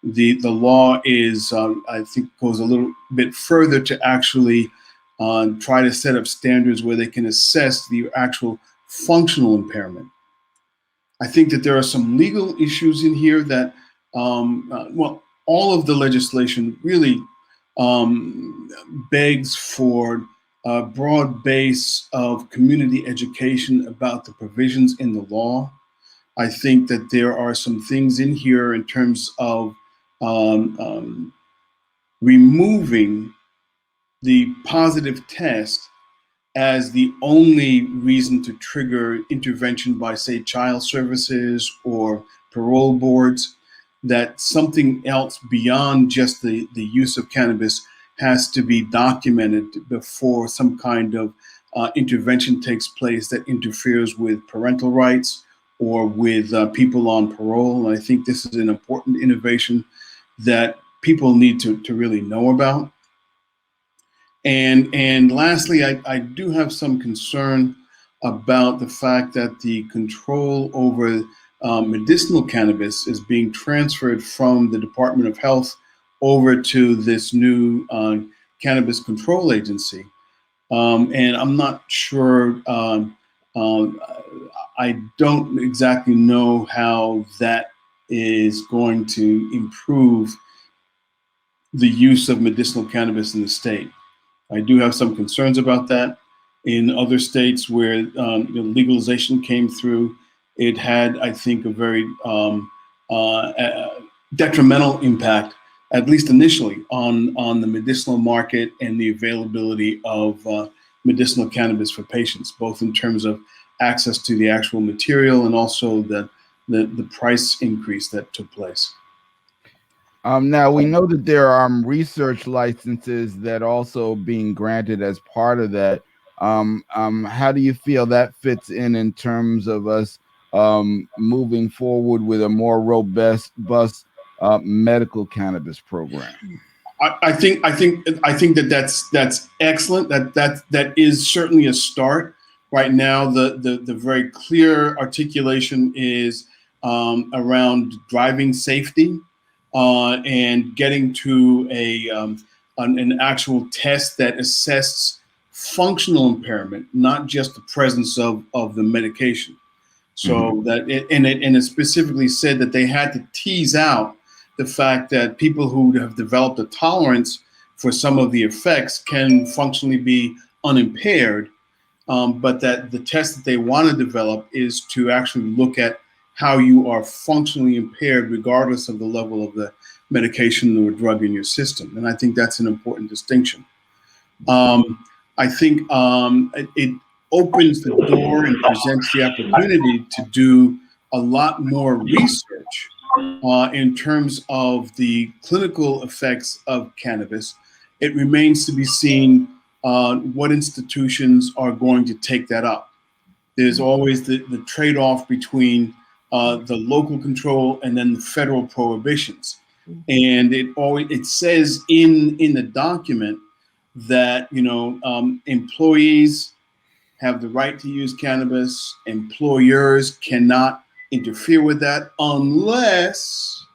The law is, I think, goes a little bit further to actually try to set up standards where they can assess the actual functional impairment. I think that there are some legal issues in here that, well, all of the legislation really begs for a broad base of community education about the provisions in the law. I think that there are some things in here in terms of removing the positive test as the only reason to trigger intervention by, say, child services or parole boards, that something else beyond just the use of cannabis has to be documented before some kind of intervention takes place that interferes with parental rights or with people on parole. And I think this is an important innovation that people need to really know about. And lastly, I do have some concern about the fact that the control over medicinal cannabis is being transferred from the Department of Health over to this new Cannabis Control Agency. And I'm not sure, I don't exactly know how that is going to improve the use of medicinal cannabis in the state. I do have some concerns about that. In other states where legalization came through, it had, I think, a very detrimental impact, at least initially, on the medicinal market and the availability of medicinal cannabis for patients, both in terms of access to the actual material and also the price increase that took place. Now we know that there are research licenses that also being granted as part of that. How do you feel that fits in terms of us moving forward with a more robust medical cannabis program? I think that's excellent. That is certainly a start. Right now, the very clear articulation is around driving safety and getting to an actual test that assesses functional impairment, not just the presence of the medication. So that it specifically said that they had to tease out the fact that people who have developed a tolerance for some of the effects can functionally be unimpaired, but that the test that they want to develop is to actually look at how you are functionally impaired regardless of the level of the medication or drug in your system. And I think that's an important distinction. I think it opens the door and presents the opportunity to do a lot more research in terms of the clinical effects of cannabis. It remains to be seen what institutions are going to take that up. There's always the trade-off between the local control and then the federal prohibitions. And it says in the document that employees have the right to use cannabis. Employers cannot interfere with that unless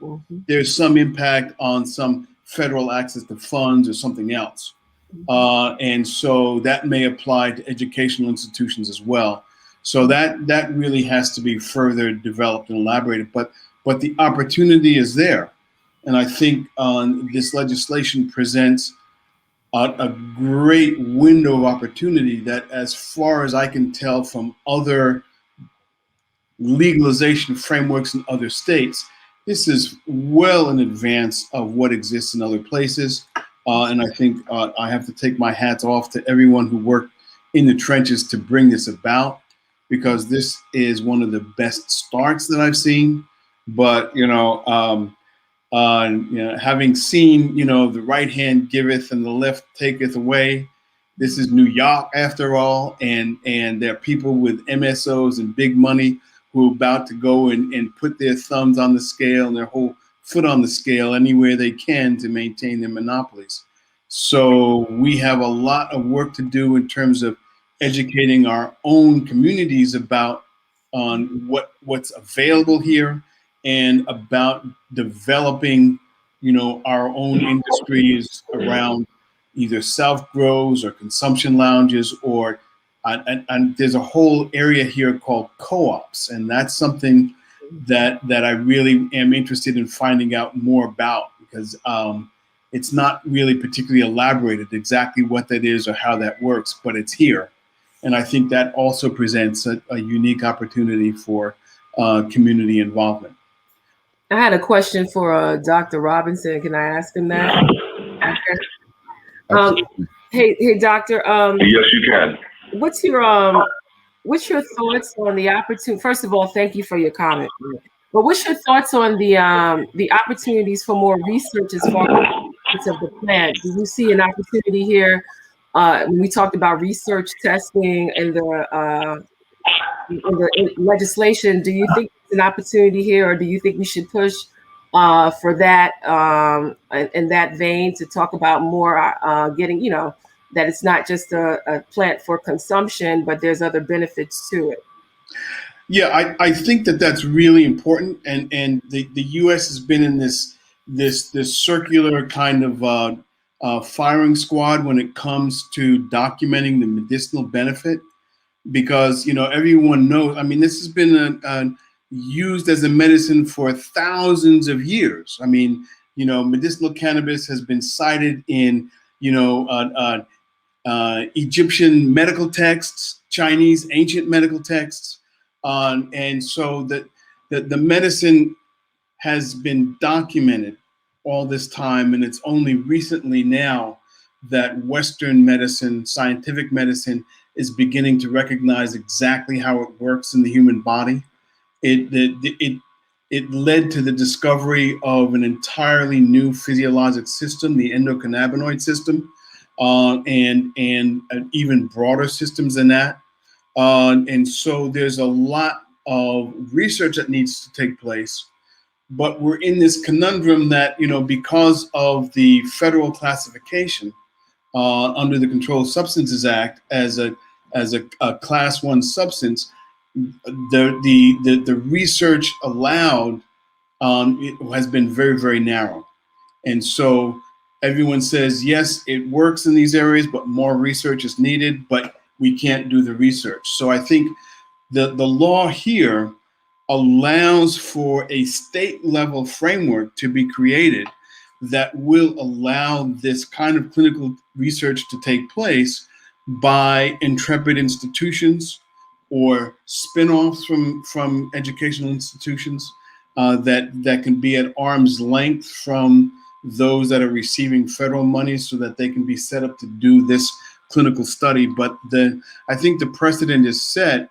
there's some impact on some federal access to funds or something else. And so that may apply to educational institutions as well. So that really has to be further developed and elaborated. But the opportunity is there. And I think this legislation presents a great window of opportunity that, as far as I can tell from other legalization frameworks in other states, this is well in advance of what exists in other places. And I think I have to take my hats off to everyone who worked in the trenches to bring this about, because this is one of the best starts that I've seen. But, having seen, the right hand giveth and the left taketh away. This is New York after all. And there are people with MSOs and big money who are about to go and put their thumbs on the scale and their whole foot on the scale anywhere they can to maintain their monopolies. So we have a lot of work to do in terms of educating our own communities about what's available here, and about developing, our own industries around either self-grows or consumption lounges, or and there's a whole area here called co-ops, and that's something that I really am interested in finding out more about, because it's not really particularly elaborated exactly what that is or how that works, but it's here. And I think that also presents a unique opportunity for community involvement. I had a question for Dr. Robinson. Can I ask him that? Hey, doctor. Yes, you can. What's your thoughts on the opportunity? First of all, thank you for your comment. But what's your thoughts on the opportunities for more research as far as of the plan? Do you see an opportunity here? When we talked about research testing and the legislation, do you think there's an opportunity here, or do you think we should push for that in that vein to talk about more getting that it's not just a plant for consumption, but there's other benefits to it. Yeah, I think that that's really important, and the U.S. has been in this circular kind of firing squad when it comes to documenting the medicinal benefit, because everyone knows. I mean, this has been used as a medicine for thousands of years. I mean, medicinal cannabis has been cited in Egyptian medical texts, Chinese ancient medical texts, and so that the medicine has been documented all this time, and it's only recently now that Western medicine, scientific medicine, is beginning to recognize exactly how it works in the human body. It led to the discovery of an entirely new physiologic system, the endocannabinoid system, and even broader systems than that. And so there's a lot of research that needs to take place. But we're in this conundrum that, because of the federal classification under the Controlled Substances Act as a class 1 substance, the research allowed it has been very, very narrow. And so everyone says, yes, it works in these areas, but more research is needed, but we can't do the research. So I think the law here allows for a state level framework to be created that will allow this kind of clinical research to take place by intrepid institutions or spin-offs from educational institutions that can be at arm's length from those that are receiving federal money, so that they can be set up to do this clinical study. But I think the precedent is set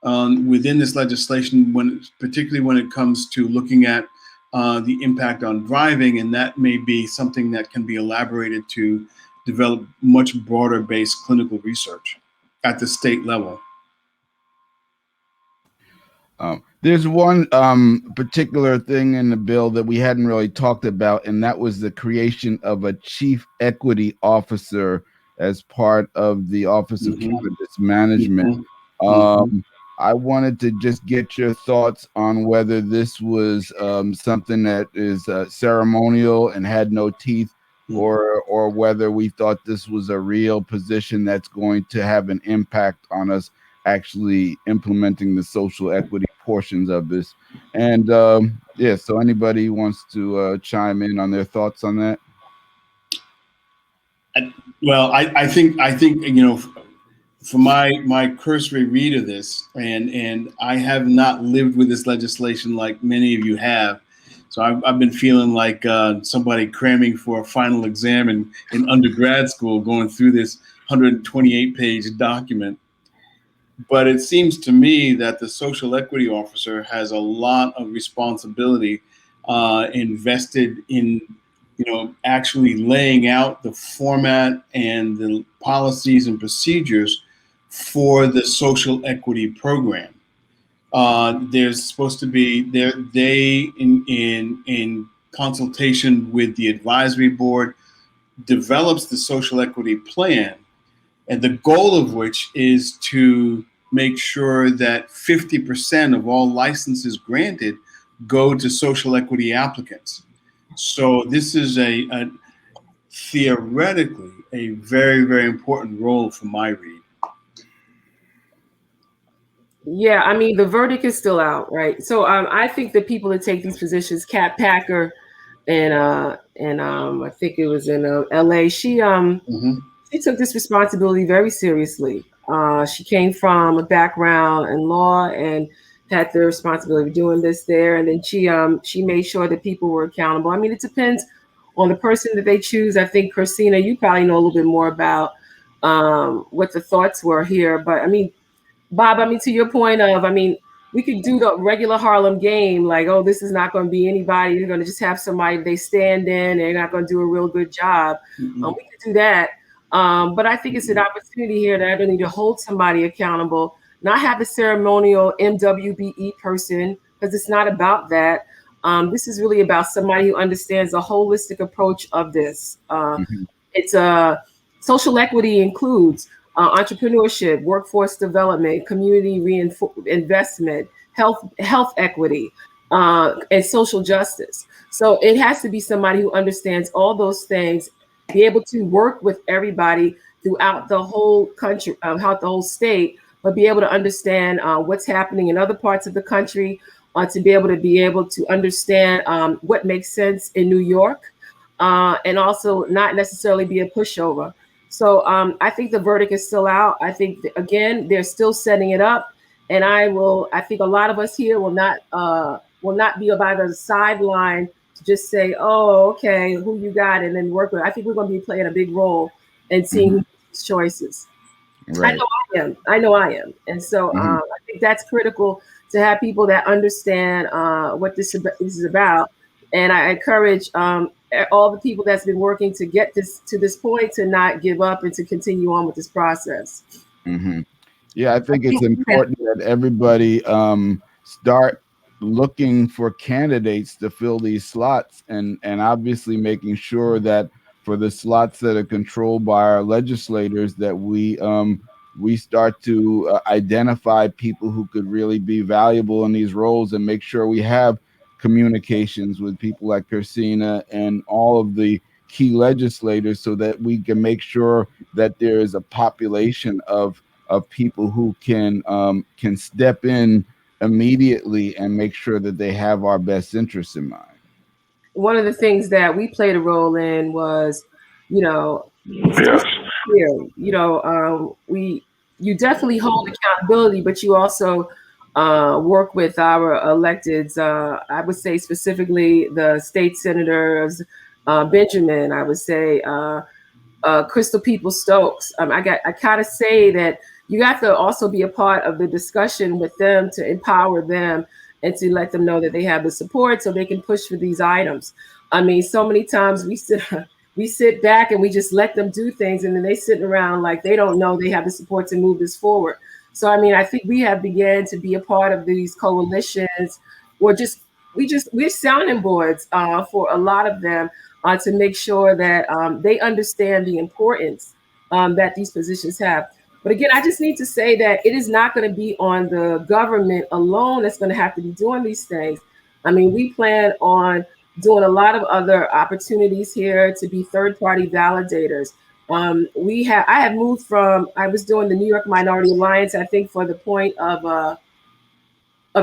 within this legislation, particularly when it comes to looking at the impact on driving, and that may be something that can be elaborated to develop much broader based clinical research at the state level. There's one particular thing in the bill that we hadn't really talked about, and that was the creation of a chief equity officer as part of the Office of Cannabis Management. I wanted to just get your thoughts on whether this was something that is ceremonial and had no teeth, or whether we thought this was a real position that's going to have an impact on us actually implementing the social equity portions of this. And so anybody wants to chime in on their thoughts on that? Well, I think for my cursory read of this, and I have not lived with this legislation like many of you have, so I've been feeling like somebody cramming for a final exam in undergrad school, going through this 128-page document. But it seems to me that the social equity officer has a lot of responsibility invested in actually laying out the format and the policies and procedures for the social equity program. There's supposed to be they in consultation with the advisory board develops the social equity plan, and the goal of which is to make sure that 50% of all licenses granted go to social equity applicants. So this is a theoretically a very, very important role for my read. Yeah, I mean, the verdict is still out, right? So I think the people that take these positions, Kat Packer, and I think it was in LA, she took this responsibility very seriously. She came from a background in law and had the responsibility of doing this there, and then she made sure that people were accountable. I mean, it depends on the person that they choose. I think, Kercena, you probably know a little bit more about what the thoughts were here, but I mean, Bob, I mean, to your point of, I mean, we could do the regular Harlem game, like, oh, this is not going to be anybody. They're going to just have somebody they stand in. They're not going to do a real good job. We could do that. But I think it's an opportunity here that I don't need to hold somebody accountable, not have a ceremonial MWBE person, because it's not about that. This is really about somebody who understands the holistic approach of this. It's social equity includes entrepreneurship, workforce development, community investment, health equity, and social justice. So it has to be somebody who understands all those things, be able to work with everybody throughout the whole country, throughout the whole state, but be able to understand what's happening in other parts of the country, to be able to understand what makes sense in New York, and also not necessarily be a pushover. So I think the verdict is still out. I think again they're still setting it up, and I think a lot of us here will not be by the sideline to just say, oh, okay, who you got, and then work with. I think we're going to be playing a big role in seeing who makes choices. Right. I know I am. And so I think that's critical to have people that understand what this is about. And I encourage all the people that's been working to get this to this point to not give up and to continue on with this process. Yeah, I think it's important that everybody start looking for candidates to fill these slots, and obviously making sure that for the slots that are controlled by our legislators, that we start to identify people who could really be valuable in these roles, and make sure we have communications with people like Kercena and all of the key legislators, so that we can make sure that there is a population of people who can step in immediately and make sure that they have our best interests in mind. One of the things that we played a role in was, Yes. You definitely hold accountability, but you also work with our electeds. I would say specifically the state senators, Benjamin. I would say Crystal People Stokes. I kind of say that you have to also be a part of the discussion with them to empower them and to let them know that they have the support so they can push for these items. I mean, so many times we sit back and we just let them do things, and then they sit around like they don't know they have the support to move this forward. So I mean, I think we have began to be a part of these coalitions, or we're sounding boards for a lot of them, to make sure that they understand the importance that these positions have. But again, I just need to say that it is not going to be on the government alone that's going to have to be doing these things. I mean, we plan on doing a lot of other opportunities here to be third-party validators. I have moved from, I was doing the New York Minority Alliance, I think, for the point of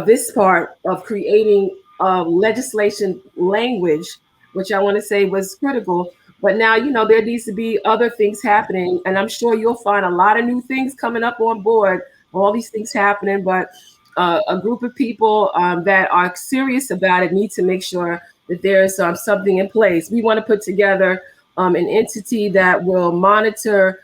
this part of creating legislation language, which I want to say was critical. But now, there needs to be other things happening. And I'm sure you'll find a lot of new things coming up on board, all these things happening. But a group of people that are serious about it need to make sure that there's something in place. We want to put together an entity that will monitor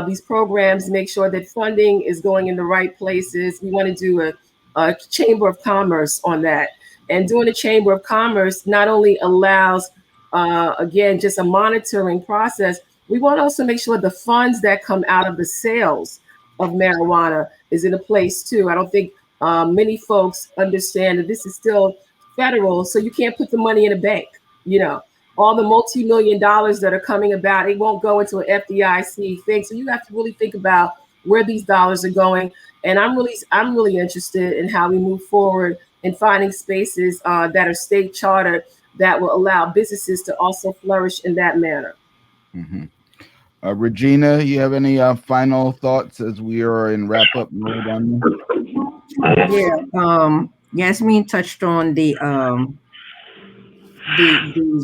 these programs, make sure that funding is going in the right places. We want to do a Chamber of Commerce on that. And doing a Chamber of Commerce not only allows, again, just a monitoring process, we want to also make sure the funds that come out of the sales of marijuana is in a place too. I don't think many folks understand that this is still federal, so you can't put the money in a bank. All the multi-million dollars that are coming about, it won't go into an FDIC thing. So you have to really think about where these dollars are going. And I'm really interested in how we move forward in finding spaces that are state chartered that will allow businesses to also flourish in that manner. Regina, you have any final thoughts as we are in wrap up mode on this? Yeah, Yasmin touched on the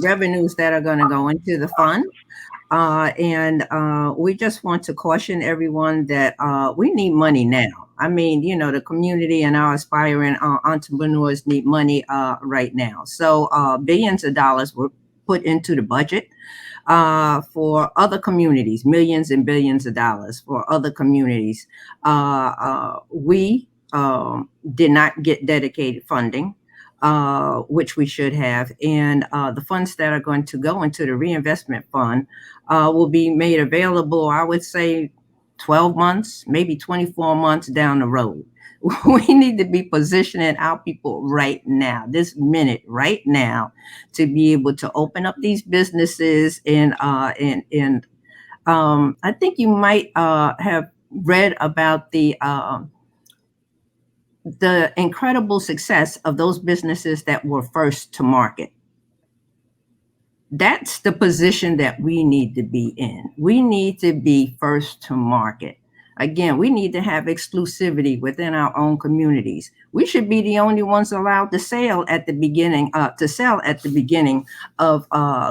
revenues that are going to go into the fund. And we just want to caution everyone that we need money now. I mean, the community and our aspiring entrepreneurs need money right now. So billions of dollars were put into the budget for other communities, millions and billions of dollars for other communities. We did not get dedicated funding, which we should have. And the funds that are going to go into the reinvestment fund will be made available, I would say, 12 months, maybe 24 months down the road. We need to be positioning our people right now, this minute, right now, to be able to open up these businesses and I think you might have read about the incredible success of those businesses that were first to market. That's the position that we need to be in. We need to be first to market. Again, we need to have exclusivity within our own communities. We should be the only ones allowed to sell at the beginning of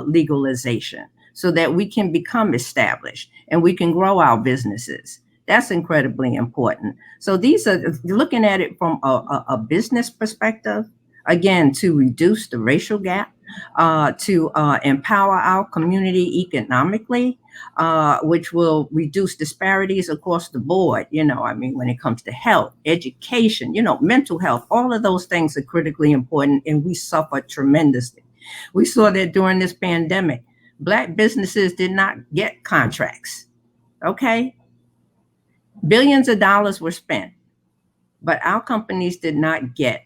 legalization, so that we can become established and we can grow our businesses. That's incredibly important. So these are, looking at it from a business perspective, again, to reduce the racial gap, to empower our community economically, which will reduce disparities across the board. When it comes to health, education, mental health, all of those things are critically important, and we suffer tremendously. We saw that during this pandemic, Black businesses did not get contracts. Okay. Billions of dollars were spent, but our companies did not get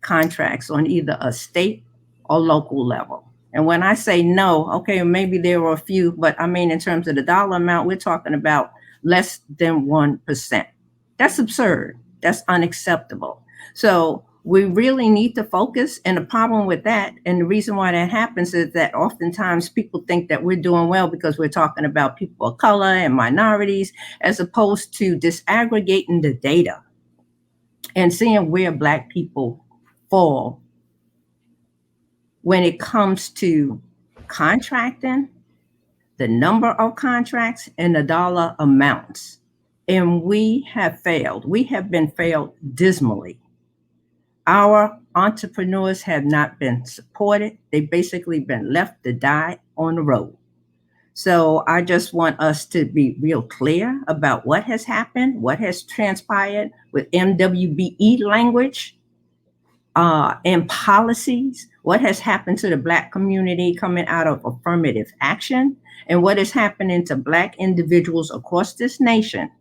contracts on either a state or local level. And when I say no, okay, maybe there were a few, but in terms of the dollar amount, we're talking about less than 1%. That's absurd. That's unacceptable. So we really need to focus. And the problem with that, and the reason why that happens, is that oftentimes people think that we're doing well because we're talking about people of color and minorities, as opposed to disaggregating the data and seeing where Black people fall when it comes to contracting, the number of contracts, and the dollar amounts. And we have failed. We have been failed dismally. Our entrepreneurs have not been supported. They've basically been left to die on the road. So I just want us to be real clear about what has happened, what has transpired with MWBE language, and policies, what has happened to the Black community coming out of affirmative action, and what is happening to Black individuals across this nation,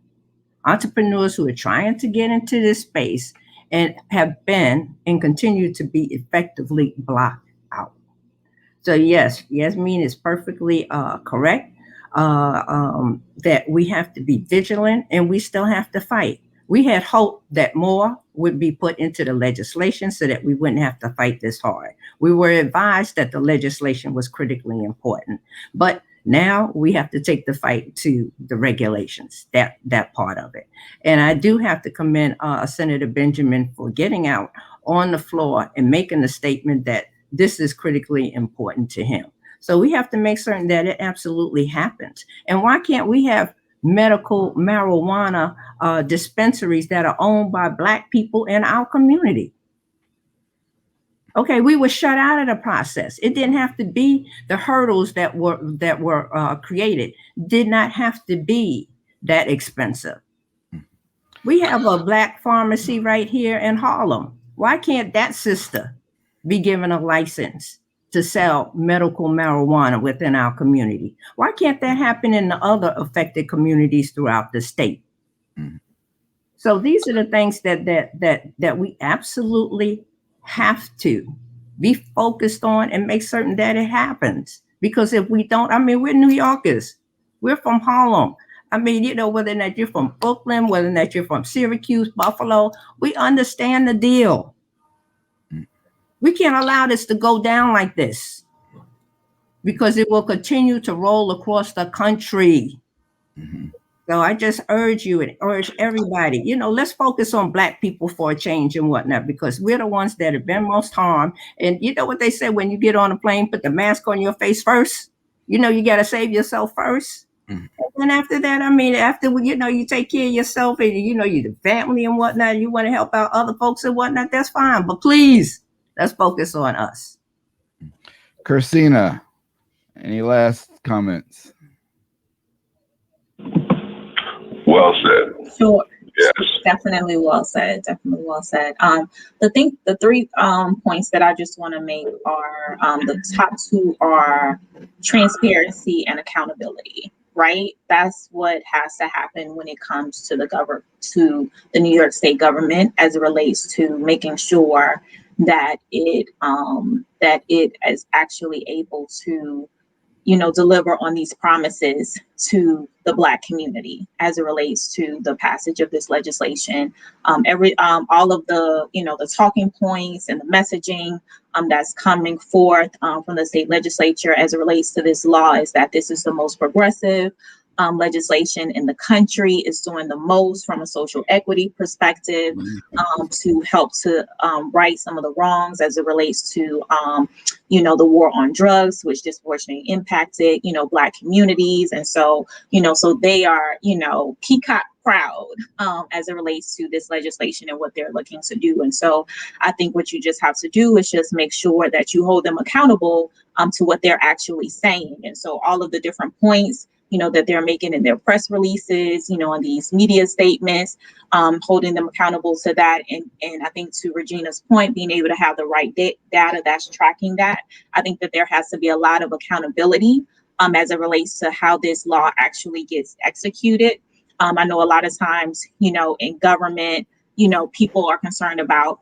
entrepreneurs who are trying to get into this space and have been and continue to be effectively blocked out. So yes, Yasmin is perfectly correct that we have to be vigilant, and we still have to fight. We had hoped that more would be put into the legislation so that we wouldn't have to fight this hard. We were advised that the legislation was critically important, but now we have to take the fight to the regulations, that part of it. And I do have to commend Senator Benjamin for getting out on the floor and making the statement that this is critically important to him. So we have to make certain that it absolutely happens. And why can't we have medical marijuana dispensaries that are owned by Black people in our community? Okay, we were shut out of the process. It didn't have to be the hurdles that were created. Did not have to be that expensive. We have a Black pharmacy right here in Harlem. Why can't that sister be given a license to sell medical marijuana within our community? Why can't that happen in the other affected communities throughout the state? So these are the things that we absolutely have to be focused on and make certain that it happens. Because if we don't, we're New Yorkers. We're from Harlem. Whether or not you're from Brooklyn, whether or not you're from Syracuse, Buffalo, we understand the deal. We can't allow this to go down like this, because it will continue to roll across the country. So I just urge you and urge everybody, let's focus on Black people for a change and whatnot, because we're the ones that have been most harmed. And you know what they say, when you get on a plane, put the mask on your face first. You got to save yourself first. And then after that, after, you take care of yourself and, your family and whatnot, you want to help out other folks and whatnot, that's fine. But please, let's focus on us. Kercena, any last comments? Well said. Sure. Yes. Definitely well said. Definitely well said. The three points that I just want to make are the top two are transparency and accountability. Right? That's what has to happen when it comes to the New York State government, as it relates to making sure that it is actually able to deliver on these promises to the Black community as it relates to the passage of this legislation. All of the, the talking points and the messaging that's coming forth from the state legislature as it relates to this law is that this is the most progressive legislation in the country, is doing the most from a social equity perspective to help to right some of the wrongs as it relates to, the war on drugs, which disproportionately impacted, Black communities. And so, so they are, peacock proud as it relates to this legislation and what they're looking to do. And so I think what you just have to do is just make sure that you hold them accountable to what they're actually saying. And so all of the different points, that they're making in their press releases, and these media statements, holding them accountable to that. And I think to Regina's point, being able to have the right data that's tracking that, I think that there has to be a lot of accountability as it relates to how this law actually gets executed. I know a lot of times, in government, people are concerned about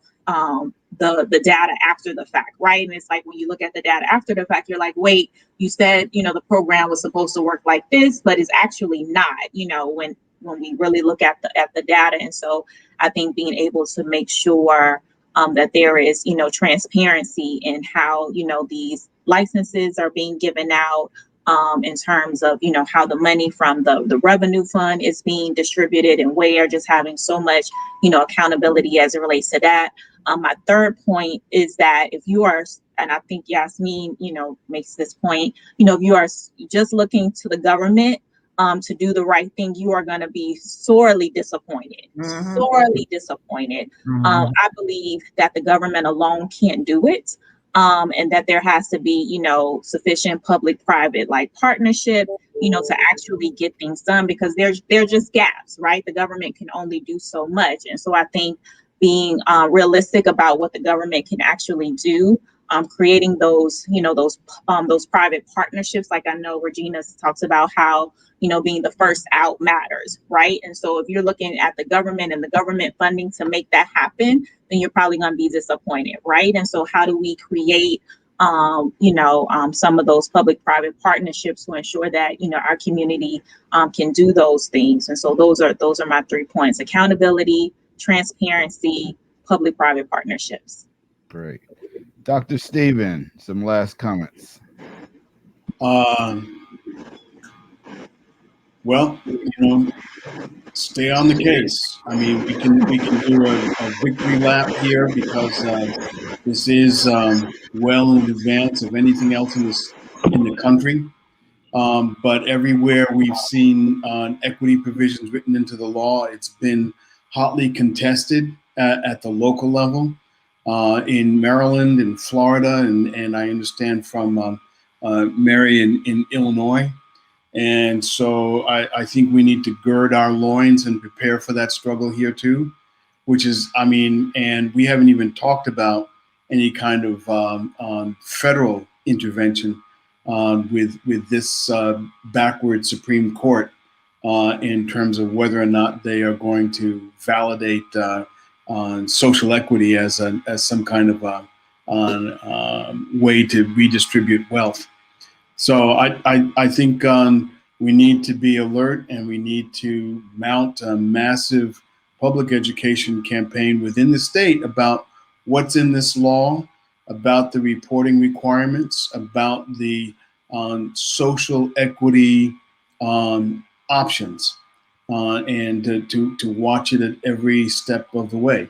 the data after the fact, right? And it's like when you look at the data after the fact, you're like, wait, you said, the program was supposed to work like this, but it's actually not, when we really look at the data. And so I think being able to make sure that there is, transparency in how, these licenses are being given out, in terms of, how the money from the revenue fund is being distributed and where, just having so much, accountability as it relates to that. My third point is that if you are, and I think Yasmin, makes this point, if you are just looking to the government to do the right thing, you are going to be sorely disappointed, sorely disappointed. I believe that the government alone can't do it. And that there has to be, sufficient public-private like partnership, to actually get things done, because there's just gaps, right? The government can only do so much. And so I think being realistic about what the government can actually do, creating those private partnerships. Like I know Regina talks about how, being the first out matters, right? And so if you're looking at the government and the government funding to make that happen, then you're probably going to be disappointed, right? And so how do we create, some of those public-private partnerships to ensure that, our community can do those things? And so those are my 3 points: accountability, transparency, public-private partnerships. Great. Dr. Stephen, some last comments. Well, stay on the case. I mean, we can do a victory lap here because this is well in advance of anything else in the country. But everywhere we've seen equity provisions written into the law, it's been hotly contested at the local level. In Maryland and Florida, and I understand from Mary in Illinois. And so I think we need to gird our loins and prepare for that struggle here too, which is, and we haven't even talked about any kind of federal intervention with this backward Supreme Court in terms of whether or not they are going to validate social equity as some kind of way to redistribute wealth. So I think we need to be alert, and we need to mount a massive public education campaign within the state about what's in this law, about the reporting requirements, about the social equity options, and to watch it at every step of the way.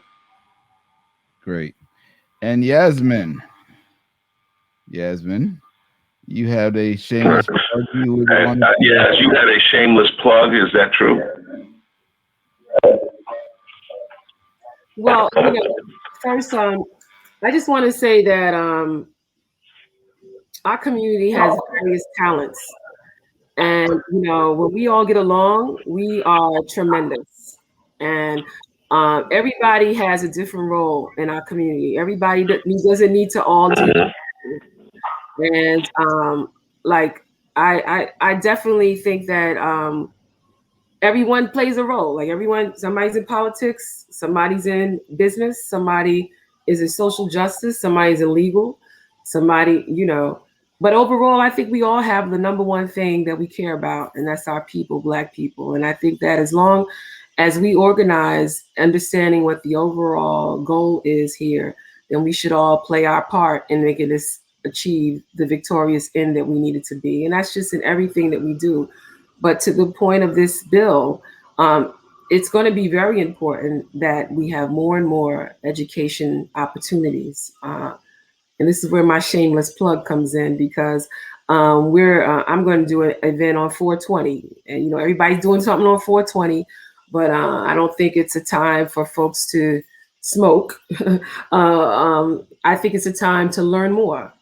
Great. And Yasmin, you had a shameless plug. Yes, you had a shameless plug. Is that true? Well, first, I just want to say that our community has various talents. And, when we all get along, we are tremendous. And everybody has a different role in our community. Everybody doesn't need to all do that. And I definitely think that everyone plays a role. Like somebody's in politics, somebody's in business, somebody is in social justice, somebody's in legal, somebody, But overall, I think we all have the number one thing that we care about, and that's our people, Black people. And I think that as long as we organize, understanding what the overall goal is here, then we should all play our part in making this achieve the victorious end that we need it to be. And that's just in everything that we do. But to the point of this bill, it's going to be very important that we have more and more education opportunities. And this is where my shameless plug comes in, because I'm going to do an event on 420, and you know everybody's doing something on 420, but I don't think it's a time for folks to smoke. I think it's a time to learn more.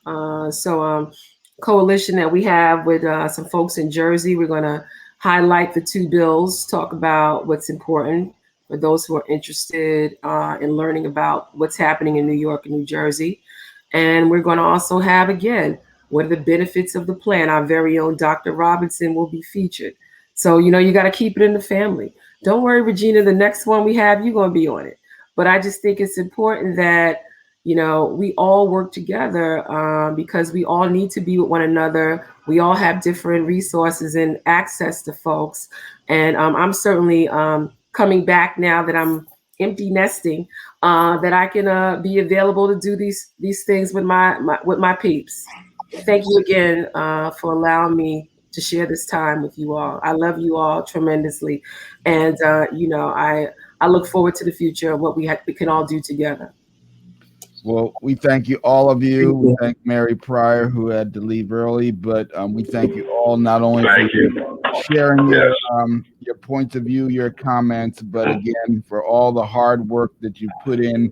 Coalition that we have with some folks in Jersey, we're going to highlight the two bills, talk about what's important for those who are interested in learning about what's happening in New York and New Jersey. And we're going to also have, again, what are the benefits of the plan? Our very own Dr. Robinson will be featured. So, you know, you got to keep it in the family. Don't worry, Regina, the next one we have, you're going to be on it. But I just think it's important that, you know, we all work together because we all need to be with one another. We all have different resources and access to folks. And I'm certainly coming back now that I'm empty nesting, that I can be available to do these things with my peeps. Thank you again for allowing me to share this time with you all. I love you all tremendously, and you know, I look forward to the future of what we can all do together. Well, we thank you, all of you. We thank Mary Pryor, who had to leave early, but we thank you all, not only for sharing your points of view, your comments, but again, for all the hard work that you put in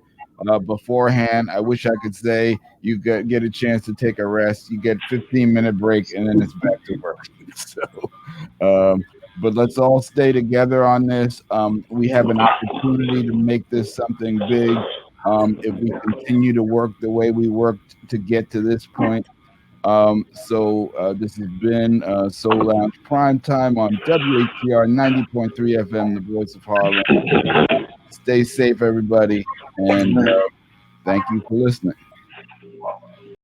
beforehand. I wish I could say you get a chance to take a rest. You get 15-minute break, and then it's back to work. So, but let's all stay together on this. We have an opportunity to make this something big. If we continue to work the way we worked to get to this point. This has been Soul Lounge Primetime on WHCR 90.3 FM, the voice of Harlem. Stay safe, everybody, and thank you for listening.